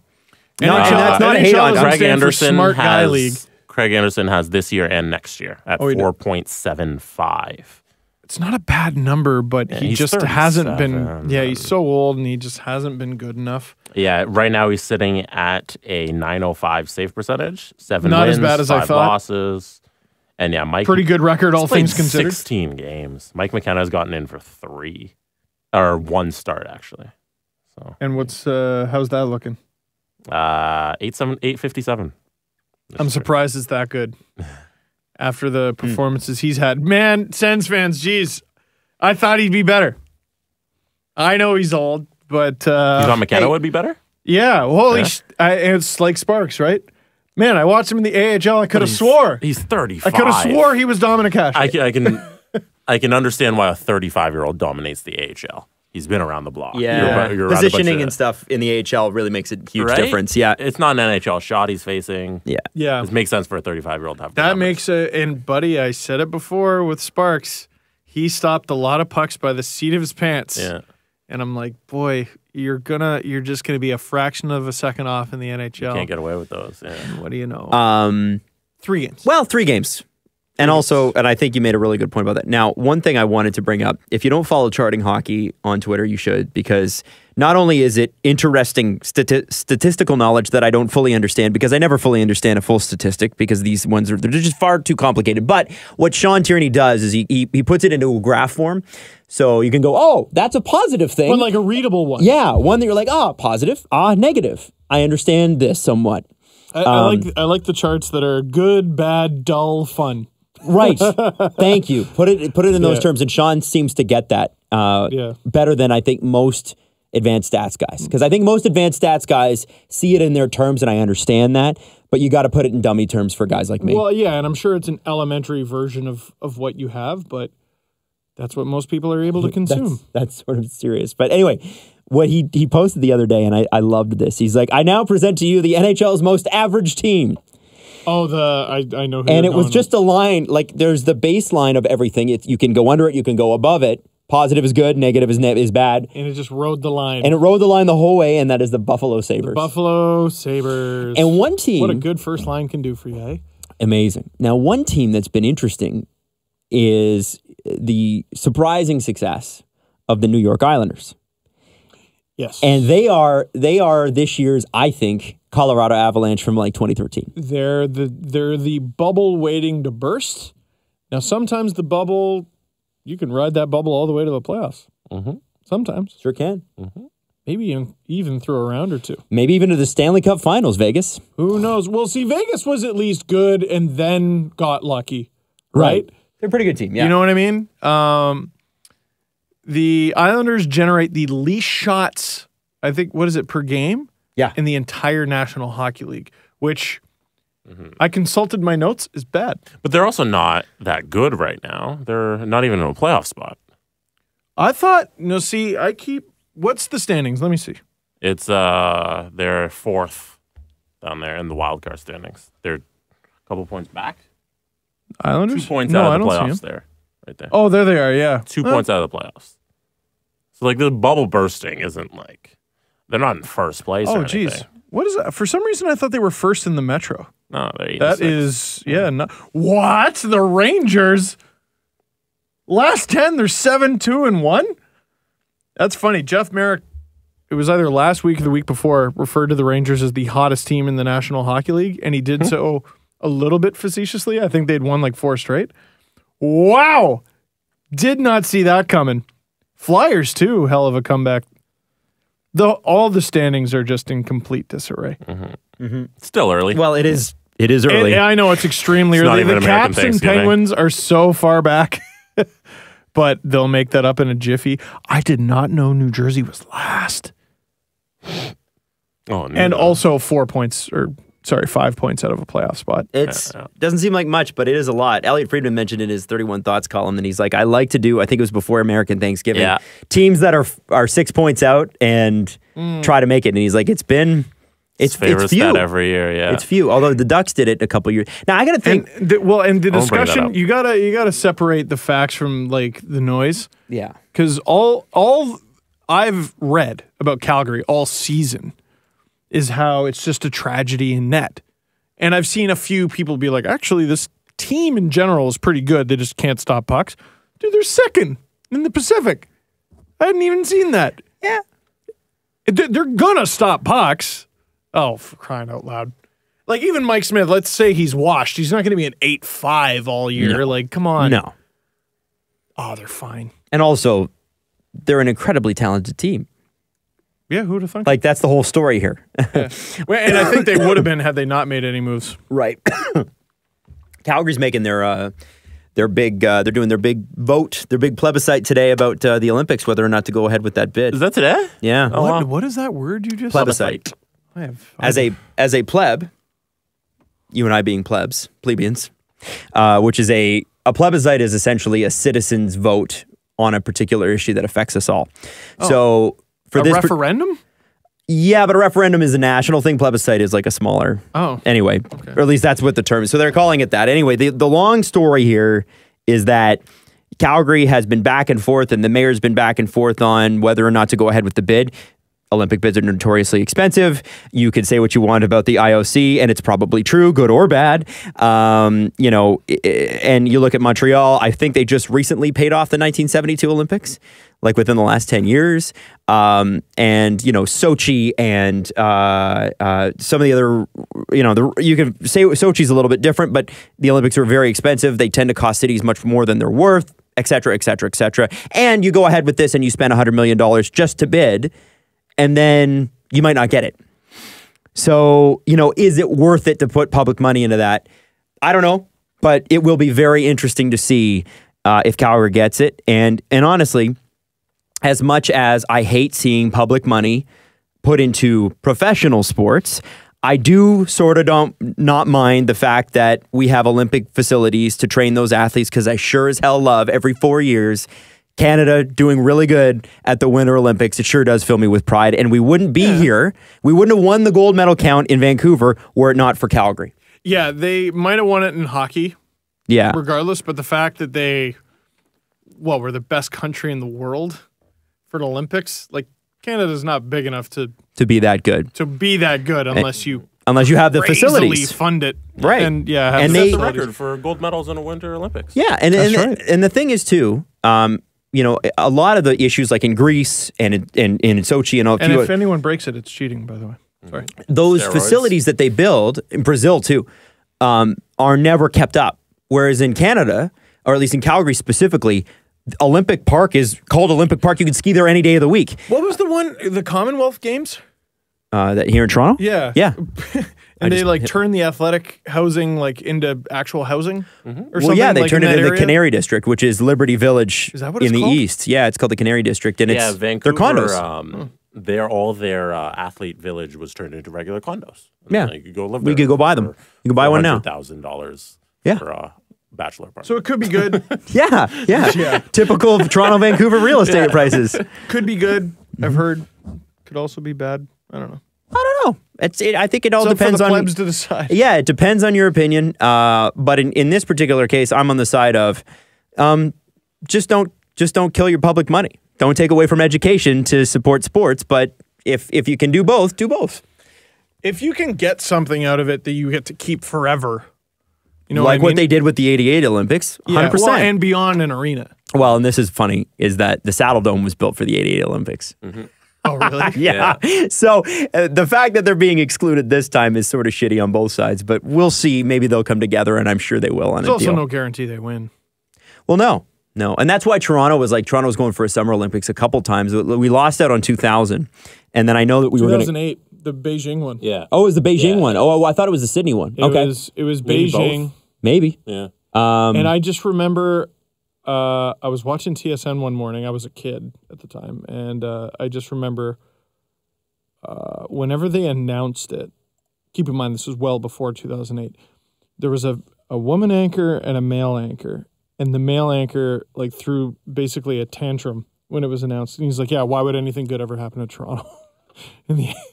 NHL and that's not a hate on doesn't Craig stand for Anderson smart guy has league. Craig Anderson has this year and next year at Oh, he did. 4.75. It's not a bad number, but he he's just hasn't been. 37. Yeah, he's so old and he just hasn't been good enough. Yeah, right now he's sitting at a 905 save percentage, 7 Not as wins, bad as I 5 thought. losses. And yeah, Mike Pretty good record, all he's played things considered. 16 games. Mike McKenna has gotten in for 3 or 1 start actually. And what's how's that looking? 857. I'm surprised it's that good. After the performances he's had. Man, Sens fans, geez. I thought he'd be better. I know he's old, but You thought McKenna would be better? yeah, holy it's like Sparks, right? Man, I watched him in the AHL. I could have swore. He's 35. I could have swore he was Dominic Cash. I can understand why a 35-year-old dominates the AHL. He's been around the block. Yeah, You're around a bunch positioning of- and stuff in the AHL really makes a huge right? difference. Yeah, It's not an NHL shot he's facing. yeah. Yeah. It makes sense for a 35-year-old to have good That numbers. makes and buddy, I said it before with Sparks. He stopped a lot of pucks by the seat of his pants. Yeah. And I'm like, boy, you're just gonna be a fraction of a second off in the NHL. Can't get away with those. Yeah. What do you know? 3 games. Well, 3 games. And also, and I think you made a really good point about that. Now, one thing I wanted to bring up, if you don't follow Charting Hockey on Twitter, you should, because not only is it interesting statistical knowledge that I don't fully understand, because I never fully understand a full statistic, because these ones they're just far too complicated. But what Sean Tierney does is he puts it into a graph form. So you can go, oh, that's a positive thing. But like a readable one. Yeah, one that you're like, positive, negative. I understand this somewhat. I like the charts that are good, bad, dull, fun. Right. Thank you. Put it in those terms, and Sean seems to get that better than I think most advanced stats guys. Because I think most advanced stats guys see it in their terms, and I understand that. But you got to put it in dummy terms for guys like me. Well, yeah, and I'm sure it's an elementary version of what you have, but that's what most people are able to consume. That's sort of serious. But anyway, what he posted the other day, and I loved this. He's like, I now present to you the NHL's most average team. Oh, I know who And you're it was going just a line, like there's the baseline of everything. You can go under it, you can go above it. Positive is good, negative is bad. with. And it just rode the line. And it rode the line the whole way, and that is the Buffalo Sabres. Buffalo Sabres. And one team... What a good first line can do for you, eh? Amazing. Now, one team that's been interesting is the surprising success of the New York Islanders. Yes. And they are this year's, I think, Colorado Avalanche from like 2013. They're the bubble waiting to burst. Now, sometimes the bubble, you can ride that bubble all the way to the playoffs. Mhm. Sometimes. Sure can. Maybe even through a round or two. Maybe even to the Stanley Cup Finals, Vegas. Who knows? Well, see, Vegas was at least good and then got lucky, right? They're a pretty good team, yeah. You know what I mean? The Islanders generate the least shots, I think, what is it, per game? Yeah. In the entire National Hockey League, which I consulted my notes is bad. But they're also not that good right now. They're not even in a playoff spot. I thought, what's the standings? Let me see. It's they're 4th down there in the wild card standings. They're a couple points back. Islanders? 2 points no, out I of the don't see playoffs them. there. Right there. Oh, there they are, yeah. 2 points out of the playoffs. So like the bubble bursting isn't like they're not in first place or Oh, anything. geez. What is that? For some reason, I thought they were first in the Metro. No, they're That 86. is, yeah. No, what? The Rangers? Last 10, they're 7-2-1? That's funny. Jeff Merrick, it was either last week or the week before, referred to the Rangers as the hottest team in the National Hockey League, and he did so a little bit facetiously. I think they'd won like 4 straight. Wow! Did not see that coming. Flyers, too. Hell of a comeback. All the standings are just in complete disarray. Still early. Well, it is early. And I know it's extremely It's not early. even The American Caps and Thanksgiving. Penguins are so far back, but they'll make that up in a jiffy. I did not know New Jersey was last. Oh, no. And also 5 points out of a playoff spot. It doesn't seem like much, but it is a lot. Elliot Friedman mentioned in his 31 Thoughts column that he's like, I like to do, I think it was before American Thanksgiving, Yeah. teams that are 6 points out and try to make it. And he's like, it's favors few. that every year, yeah. It's few. Although the Ducks did it a couple years. Now I got to think. And the bring that discussion, up. you gotta separate the facts from like the noise, Yeah. because all I've read about Calgary all season is how it's just a tragedy in net. And I've seen a few people be like, actually, this team in general is pretty good. They just can't stop pucks. Dude, they're second in the Pacific. I hadn't even seen that. Yeah. They're going to stop pucks. Oh, for crying out loud. Like, even Mike Smith, let's say he's washed. He's not going to be an 8-5 all year. No. Like, come on. No. Oh, they're fine. And also, they're an incredibly talented team. Yeah, who'd have thunk? Like, that's the whole story here. Well, and I think they would have been had they not made any moves. Right. Calgary's making their big, they're doing their big vote, their big plebiscite today about the Olympics, whether or not to go ahead with that bid. Is that today? Yeah. What is that word you just Plebiscite. I have, As a pleb, you and I being plebeians, which is a plebiscite is essentially a citizen's vote on a particular issue that affects us all. So for a this referendum? yeah, but a referendum is a national thing. Plebiscite is like a smaller. Oh. Anyway, or at least that's what the term is. So they're calling it that. Anyway, the long story here is that Calgary has been back and forth, and the mayor's been back and forth on whether or not to go ahead with the bid. Olympic bids are notoriously expensive. You could say what you want about the IOC, and it's probably true, good or bad. And you look at Montreal, I think they just recently paid off the 1972 Olympics, like within the last 10 years. Sochi and some of the other, you can say Sochi's a little bit different, but the Olympics are very expensive. They tend to cost cities much more than they're worth, et cetera, et cetera, et cetera. And you go ahead with this and you spend $100 million just to bid, and then you might not get it. So, is it worth it to put public money into that? I don't know, but it will be very interesting to see if Calgary gets it. And honestly, as much as I hate seeing public money put into professional sports, I do sort of not mind the fact that we have Olympic facilities to train those athletes, because I sure as hell love every 4 years Canada doing really good at the Winter Olympics. It sure does fill me with pride. And we wouldn't be here. We wouldn't have won the gold medal count in Vancouver were it not for Calgary. Yeah, they might have won it in hockey, Yeah. regardless, but the fact that we're the best country in the world for the Olympics, like, Canada's not big enough to To be that good. be that good unless you have the crazily facilities. fund it. Right. And have And the they- That's the facilities. record for gold medals in a Winter Olympics. Yeah. And the thing is, too, a lot of the issues like in Greece and in Sochi and all And if anyone breaks it, it's cheating, by the way. Sorry. those Steroids. facilities that they build in Brazil too are never kept up. Whereas in Canada, or at least in Calgary specifically, Olympic Park is called Olympic Park. You can ski there any day of the week. What was the Commonwealth Games? That here in Toronto? Yeah. Yeah. And they turn the athletic housing into actual housing or Well, something. yeah, they like, turned in it that into the area? Canary District, which is Liberty Village Is that what in it's the called? east. Yeah, it's called the Canary District, and Yeah, it's Vancouver. they're condos. Their athlete village was turned into regular condos. Yeah. You could go live We there could go buy them. You can buy one now. $100,000 Yeah. for a bachelor party. So it could be good. Yeah. Typical of Toronto, Vancouver real estate prices. Could be good. I've heard. Could also be bad. I don't know. I don't know. I think it all It's up for depends the on. plebs to decide. Yeah, it depends on your opinion. But in this particular case, I'm on the side of just don't kill your public money. Don't take away from education to support sports. But if you can do both, do both. If you can get something out of it that you get to keep forever, you know, like what I what mean? they did with the '88 Olympics, 100%. Yeah, well, and beyond an arena. Well, and this is funny, is that the Saddle Dome was built for the '88 Olympics. Oh, really? Yeah. So the fact that they're being excluded this time is sort of shitty on both sides, but we'll see. Maybe they'll come together, and I'm sure they will on There's a also deal. no guarantee they win. Well, no. And that's why Toronto was going for a Summer Olympics a couple times. We lost out on 2000, and then I know that we were going to... 2008, the Beijing one. Yeah. Oh, it was the Beijing one. Oh, I thought it was the Sydney one. It was Maybe Beijing. both. Maybe. Yeah. And I just remember I was watching TSN one morning. I was a kid at the time. And I just remember whenever they announced it, keep in mind this was well before 2008, there was a woman anchor and a male anchor. And the male anchor like threw basically a tantrum when it was announced. And he's like, yeah, why would anything good ever happen to Toronto?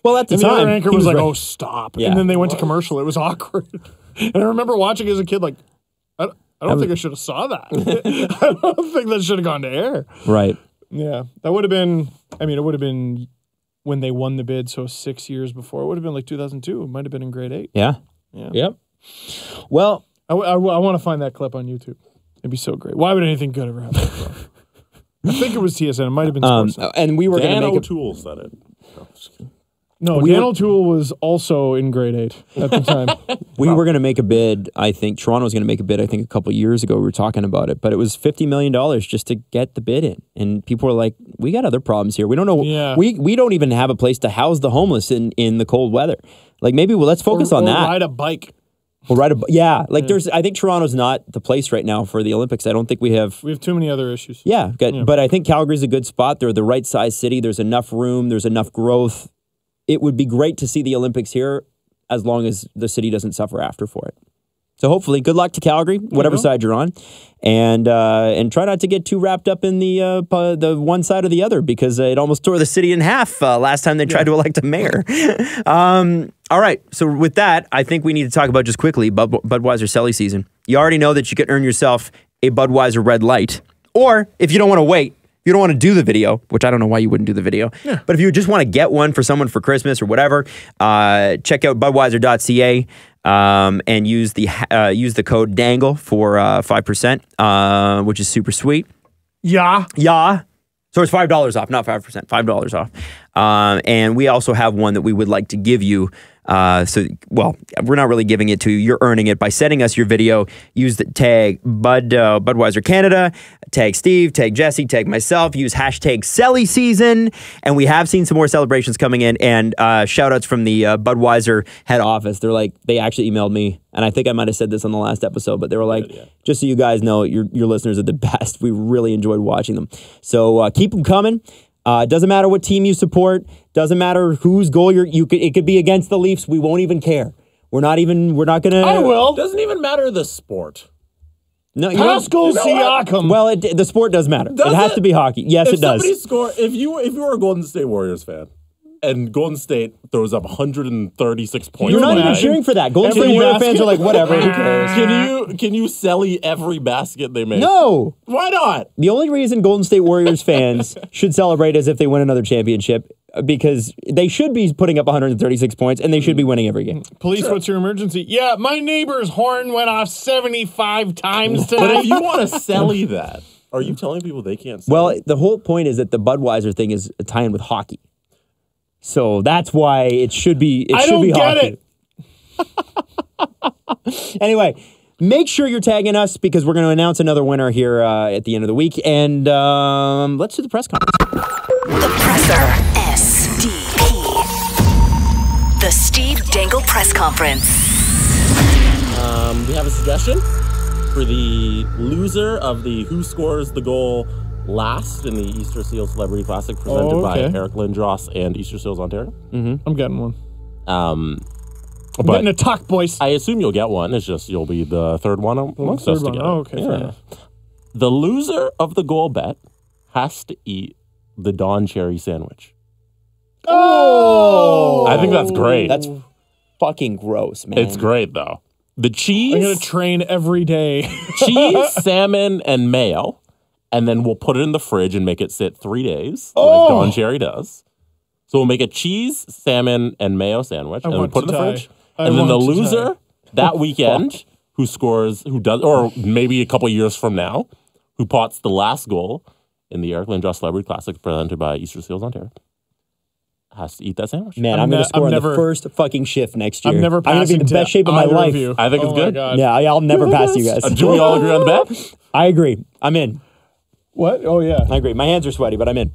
Well, at the and time, the other anchor he was like, right. oh, stop. Yeah. And then they went to commercial. It was awkward. And I remember watching as a kid like, I don't think I should have saw that. I don't think that should have gone to air. Right. Yeah. That would have been, it would have been when they won the bid, so 6 years before. It would have been like 2002. It might have been in grade 8. Yeah. Yeah. Yep. Well, I want to find that clip on YouTube. It'd be so great. Why would anything good ever happen to Toronto? I think it was TSN. It might have been Sportsnet. and we were going to Dan make it. O'Toole said it. No, just kidding. No, Dan O'Toole was also in grade 8 at the time. We were going to make a bid. I think Toronto was going to make a bid. I think a couple of years ago we were talking about it, but it was $50 million just to get the bid in. And people were like, "We got other problems here. We don't know. Yeah. We don't even have a place to house the homeless in the cold weather. Like maybe let's focus on or that. ride a bike. Or there's. I think Toronto's not the place right now for the Olympics. I don't think we have. We have too many other issues. Yeah, but I think Calgary's a good spot. They're the right size city. There's enough room. There's enough growth. It would be great to see the Olympics here as long as the city doesn't suffer after for it. So hopefully, good luck to Calgary, whatever side you're on, and try not to get too wrapped up in the one side or the other because it almost tore the city in half last time they tried to elect a mayor. All right, so with that, I think we need to talk about just quickly Budweiser Selly season. You already know that you can earn yourself a Budweiser Red Light, or if you don't want to wait, you don't want to do the video, which I don't know why you wouldn't do the video. Yeah. But if you just want to get one for someone for Christmas or whatever, check out Budweiser.ca and use the code Dangle for 5%, which is super sweet. Yeah. Yeah. So it's $5 off, not 5%, $5 off. And we also have one that we would like to give you. We're not really giving it to you. You're earning it by sending us your video. Use the tag Budweiser Canada, tag Steve, tag Jesse, tag myself. Use hashtag Selly Season. And we have seen some more celebrations coming in. And shout outs from the Budweiser head office. They actually emailed me. And I think I might have said this on the last episode, but they were like, just so you guys know, your listeners are the best. We really enjoyed watching them. So keep them coming. It doesn't matter what team you support. Doesn't matter whose goal it could be against the Leafs. We won't even care. We're not gonna. I will. Doesn't even matter the sport. No, Pascal Siakam. Well, the sport does matter. It has to be hockey. Yes, it does. If you were a Golden State Warriors fan, and Golden State throws up 136 points, You're not even cheering for that. Golden State Warriors fans are like, whatever. Who cares? Can you selly every basket they make? No. Why not? The only reason Golden State Warriors fans should celebrate is if they win another championship, because they should be putting up 136 points and they should be winning every game. Police, what's your emergency? Yeah, my neighbor's horn went off 75 times But tonight. if you want to selly that, are you telling people they can't sell? Well, the whole point is that the Budweiser thing is a tie-in with hockey. So that's why it should be. I don't get it. Anyway, make sure you're tagging us because we're going to announce another winner here at the end of the week. And let's do the press conference. The Presser. SDP. The Steve Dangle Press Conference. We have a suggestion for the loser of the Who Scores the Goal last in the Easter Seal Celebrity Classic presented by Eric Lindros and Easter Seals Ontario. I'm getting one. I'm getting a tuck, boys. I assume you'll get one. It's just you'll be the third one amongst us together. Oh, okay, fair enough. The loser of the goal bet has to eat the Don Cherry sandwich. Oh! I think that's great. That's fucking gross, man. It's great, though. The cheese... I'm going to train every day. cheese, salmon, and mayo. And then we'll put it in the fridge and make it sit 3 days, like Don Cherry does. So we'll make a cheese, salmon, and mayo sandwich, and we'll put it in the fridge. And then the loser that weekend, who does, or maybe a couple years from now, who pots the last goal in the Eric Lindros Celebrity Classic presented by Easter Seals Ontario, has to eat that sandwich. Man, I'm going to score in the first fucking shift next year. I'm going to be in the best shape of my life. I think it's good. God. Yeah, I'll never pass you guys. Do we all agree on the bet? I agree. I'm in. What? Oh, yeah. I agree. My hands are sweaty, but I'm in.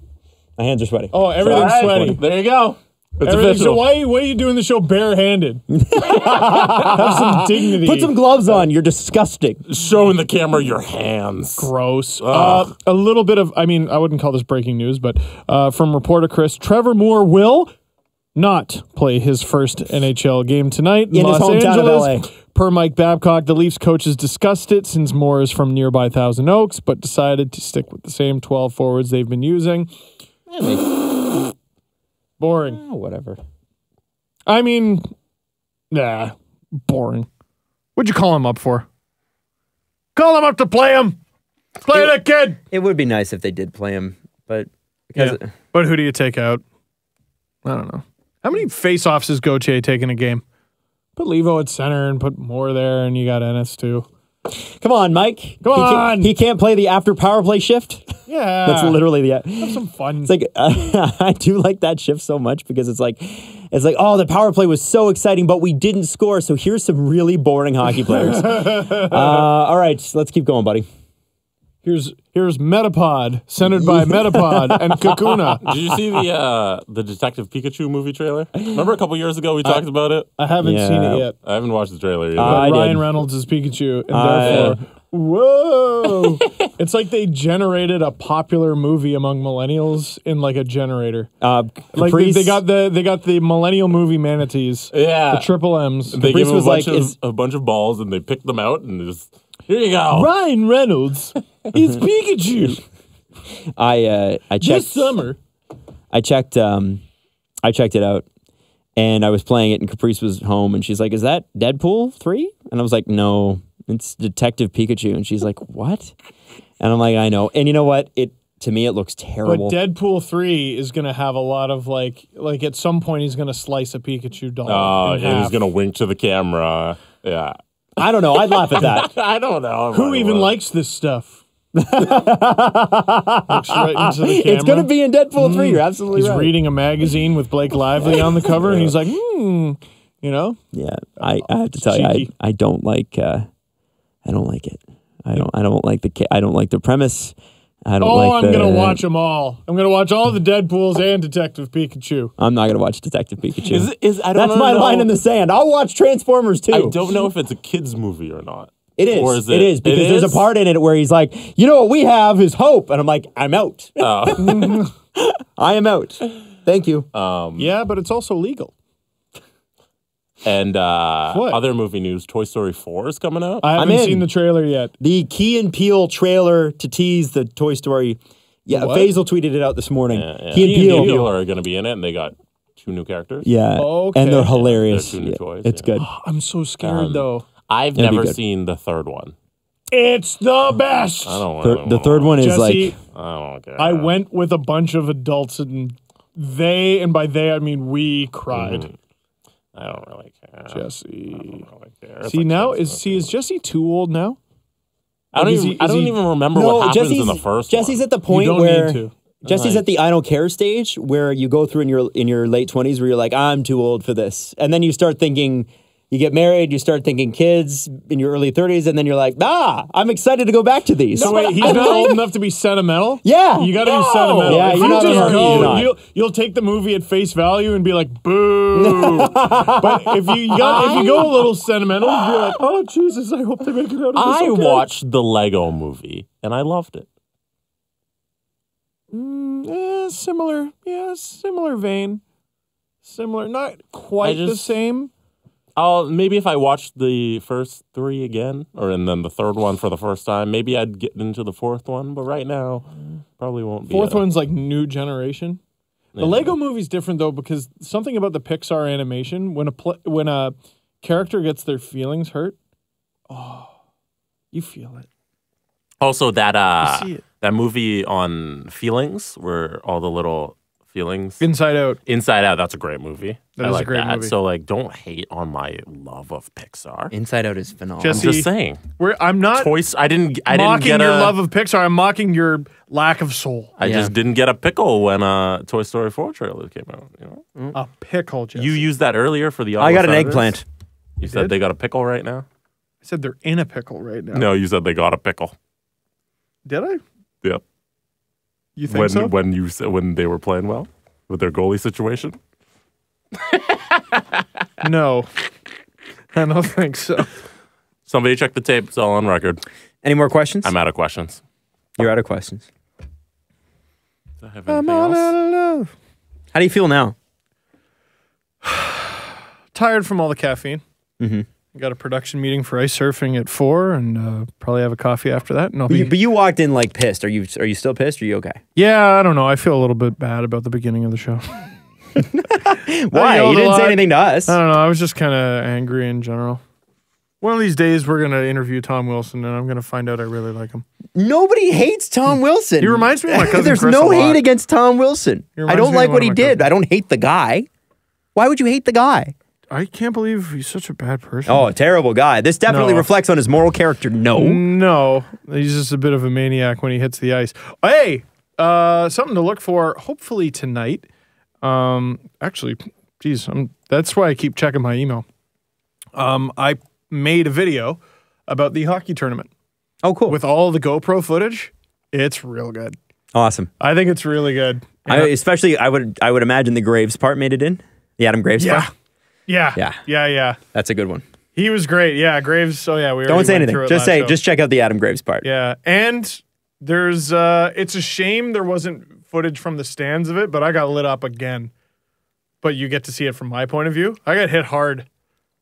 My hands are sweaty. Oh, everything's sweaty. There you go. It's Everything, official. so why are you doing the show barehanded? Have some dignity. Put some gloves on. You're disgusting. Showing the camera your hands. Gross. A little bit of, I wouldn't call this breaking news, but from reporter Chris, Trevor Moore will not play his first NHL game tonight in his Los hometown Angeles. of LA. Per Mike Babcock, the Leafs coaches discussed it since Moore is from nearby Thousand Oaks, but decided to stick with the same 12 forwards they've been using. Boring. Whatever. Boring. What'd you call him up for? Call him up to play him. Play that kid. It would be nice if they did play him, but But who do you take out? I don't know. How many face-offs has Gauthier taken a game? Put Levo at center and put Moore there, and you got Ennis too. Come on, Mike. Come on. He can't play the after power play shift. Yeah. That's literally the. Have some fun. It's like I do like that shift so much because it's like, oh, the power play was so exciting, but we didn't score. So here's some really boring hockey players. All right, let's keep going, buddy. Here's Metapod, centered by Metapod and Kakuna. Did you see the Detective Pikachu movie trailer? Remember a couple years ago we talked about it? I haven't seen it yet. I haven't watched the trailer either. Ryan Reynolds is Pikachu, and therefore, whoa! It's like they generated a popular movie among millennials in like a generator. Like they got the millennial movie manatees. Yeah, the triple M's. They gave him was a bunch of balls, and they picked them out, and just here you go. Ryan Reynolds is Pikachu. I checked This summer. I checked it out, and I was playing it, and Caprice was home, and she's like, "Is that Deadpool 3?" And I was like, "No, it's Detective Pikachu." And she's like, "What?" And I'm like, "I know." And you know what? To me, it looks terrible. But Deadpool 3 is going to have a lot of like at some point he's going to slice a Pikachu doll. Oh, in and half. he's gonna wink to the camera. Yeah. I don't know. I'd laugh at that. I don't know. Who even likes this stuff? Looks right into the camera. It's going to be in Deadpool 3. You're absolutely right. He's reading a magazine with Blake Lively on the cover, and he's like, you know? Yeah, I have to tell you, I don't like. I don't like it. I don't like the premise. I'm gonna watch them all. I'm gonna watch all the Deadpools and Detective Pikachu. I'm not gonna watch Detective Pikachu. That's my line in the sand. I'll watch Transformers too. I don't know if it's a kids movie or not. It is. Or is it is because there's a part in it where he's like, you know what we have is hope, and I'm like, I'm out. Oh. I am out. Thank you. Yeah, but it's also legal. And other movie news, Toy Story 4 is coming out. I haven't seen the trailer yet. The Key and Peele trailer to tease the Toy Story. Yeah, Faisal tweeted it out this morning. Yeah. Key and Peele are going to be in it, and they got 2 new characters. Yeah, okay. And they're hilarious. They're 2 new toys. It's good. I'm so scared though. I've never seen the third one. It's the best. I don't want The third one is Jesse, like. I don't care. I went with a bunch of adults, and and by they I mean we cried. I don't really care. Jesse. I don't really care. See, now is Jesse too old now? I don't even remember what happens in the first Jesse's one. at the point You don't where need to. Jesse's at the I don't care stage where you go through in your late 20s where you're like, I'm too old for this. And then you start thinking, you get married, you start thinking kids in your early 30s, and then you're like, I'm excited to go back to these. So wait, he's not old enough to be sentimental? Yeah. You gotta be sentimental. Yeah, if you're you not just you're not. go, you'll take the movie at face value and be like, boo. But if you go a little sentimental, you'll be like, oh Jesus, I hope they make it out of this I okay. watched the Lego movie, and I loved it. Similar vein. Similar, not quite the same. Maybe if I watched the first 3 again, and then the third one for the first time, maybe I'd get into the fourth one. But right now, probably won't be. Fourth one's like new generation. The Lego movie's different though because something about the Pixar animation when a character gets their feelings hurt, you feel it. Also, You see it. that movie on feelings, where all the little feelings. Inside Out. Inside Out, that's a great movie. That I is a like great that. movie. So like, don't hate on my love of Pixar. Inside Out is phenomenal. Jesse, I'm just saying. I'm not I didn't mocking get your a love of Pixar. I'm mocking your lack of soul. I just didn't get a pickle when Toy Story 4 trailer came out. You know, A pickle, Jesse. you used that earlier for the. I got an Senators. eggplant. You said they got a pickle right now. I said they're in a pickle right now. No, you said they got a pickle. Did I? Yep. You think so? When they were playing well with their goalie situation. No. I don't think so. Somebody check the tape. It's all on record. Any more questions? I'm out of questions. You're out of questions. Do I have anything else? love. How do you feel now? Tired from all the caffeine. Mm-hmm. Got a production meeting for ice surfing at 4 and probably have a coffee after that. And I'll be... But you walked in like pissed. Are you still pissed? Or are you okay? Yeah, I don't know. I feel a little bit bad about the beginning of the show. Why? You didn't say anything to us. I don't know. I was just kind of angry in general. One of these days, we're going to interview Tom Wilson, and I'm going to find out I really like him. Nobody hates Tom Wilson. He reminds me of my cousin There's Chris no a lot. hate against Tom Wilson. He I reminds don't me like of what one he of my did. cousins. I don't hate the guy. Why would you hate the guy? I can't believe he's such a bad person. Oh, terrible guy. This definitely No. reflects on his moral character. No, he's just a bit of a maniac when he hits the ice. Hey, something to look for hopefully tonight. Actually, geez, that's why I keep checking my email. I made a video about the hockey tournament Oh, cool. with all the GoPro footage. It's real good. Awesome. I think it's really good. Especially, I would imagine the Graves part made it in. The Adam Graves part. Yeah. That's a good one. He was great. Yeah, Graves. So yeah, we Don't say anything. Just Just check out the Adam Graves part. Yeah, and there's it's a shame there wasn't footage from the stands of it, but I got lit up again. But you get to see it from my point of view. I got hit hard.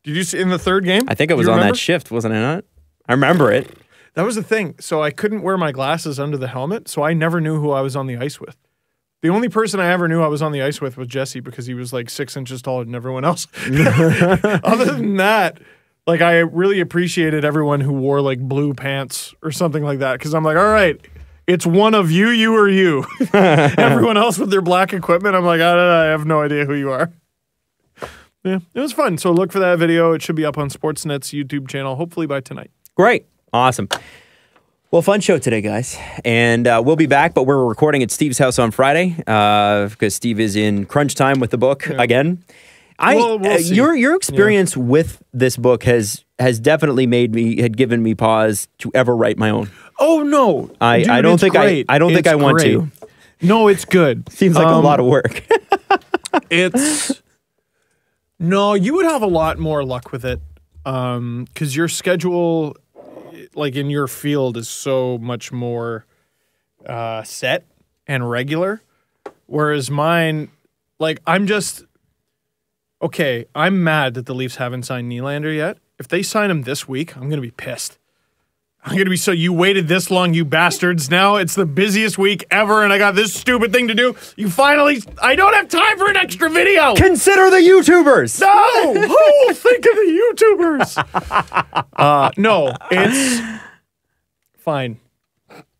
Did you see in the third game? I think it was Do you on remember? that shift, wasn't it not? I remember it. That was the thing. So I couldn't wear my glasses under the helmet, so I never knew who I was on the ice with. The only person I ever knew I was on the ice with was Jesse because he was like 6 inches taller than everyone else. Other than that, like I really appreciated everyone who wore like blue pants or something like that because I'm like, all right, it's one of you, you or you. Everyone else with their black equipment, I'm like, I have no idea who you are. Yeah, it was fun. So look for that video. It should be up on Sportsnet's YouTube channel, hopefully by tonight. Great. Awesome. Well, fun show today, guys. And we'll be back, but we're recording at Steve's house on Friday because Steve is in crunch time with the book again. We'll see. Your experience with this book has definitely given me pause to ever write my own. Oh no, I don't it's think great. I don't think It's I want great. to. No, it's good. Seems like a lot of work. It's no, you would have a lot more luck with it because your schedule, like in your field, is so much more set and regular, whereas mine, like I'm mad that the Leafs haven't signed Nylander yet. If they sign him this week, I'm gonna be pissed. I'm going to be you waited this long, you bastards. Now it's the busiest week ever, and I got this stupid thing to do. I don't have time for an extra video. Consider the YouTubers. No! Who will think of the YouTubers? No, it's fine.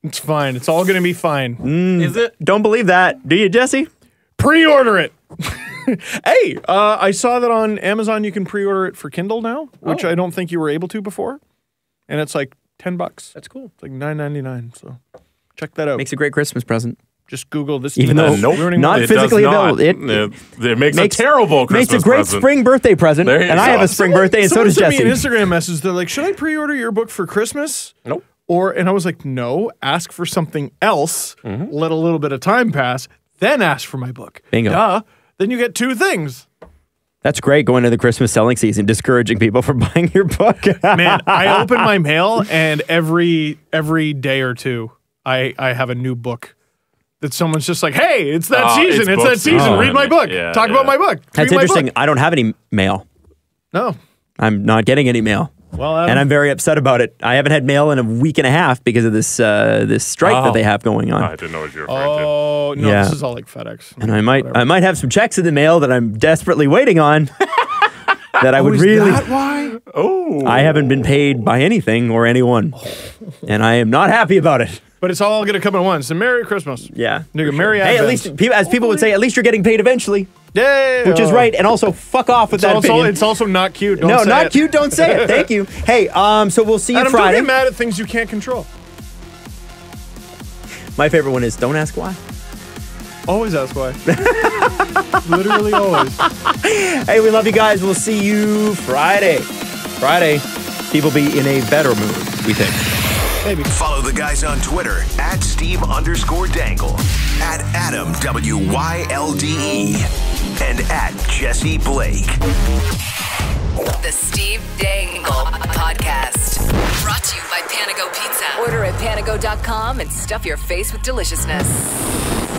It's fine. It's all going to be fine. Is it? Don't believe that. Do you, Jesse? Pre-order it. Hey, I saw that on Amazon you can pre-order it for Kindle now, which I don't think you were able to before. And it's like $10. That's cool. It's like $9.99. So check that out. Makes a great Christmas present. Just Google this. Even though not It physically does not. available. It makes a terrible Christmas Makes a great present. spring birthday present. There you And I go. have a spring birthday, and so Someone does sent Jesse. me an Instagram message. They're like, "Should I pre-order your book for Christmas?" Nope. And I was like, "No. Ask for something else. Let a little bit of time pass, then ask for my book." Bingo. Duh. Then you get two things. That's great going into the Christmas selling season, discouraging people from buying your book. Man, I open my mail, and every day or two, I have a new book. That someone's just like, hey, it's that season. It's that season. Read my book. Talk about my book. That's Read my interesting. book. I don't have any mail. No. I'm not getting any mail. Well, and I'm very upset about it. I haven't had mail in a week and a half because of this this strike that they have going on. I didn't know what you were referring to. Oh no, Yeah. this is all like FedEx. And I might have some checks in the mail that I'm desperately waiting on. That I would really. Is that why? Oh. I haven't been paid by anything or anyone, and I am not happy about it. But it's all going to come at once. And Merry Christmas. Yeah. Merry Hey, Advent. at least, as people would say, at least you're getting paid eventually. Yay! Which is right. And also, fuck off with that opinion. It's also not cute. Don't no, say not it. cute. Don't say it. Thank you. Hey, so we'll see you Adam, Friday. don't get mad at things you can't control. My favorite one is don't ask why. Always ask why. Literally always. Hey, we love you guys. We'll see you Friday. People be in a better mood, we think. Maybe. Follow the guys on Twitter at Steve_Dangle, at Adam WYLDE, and at Jesse Blake. The Steve Dangle Podcast. Brought to you by Panago Pizza. Order at panago.com and stuff your face with deliciousness.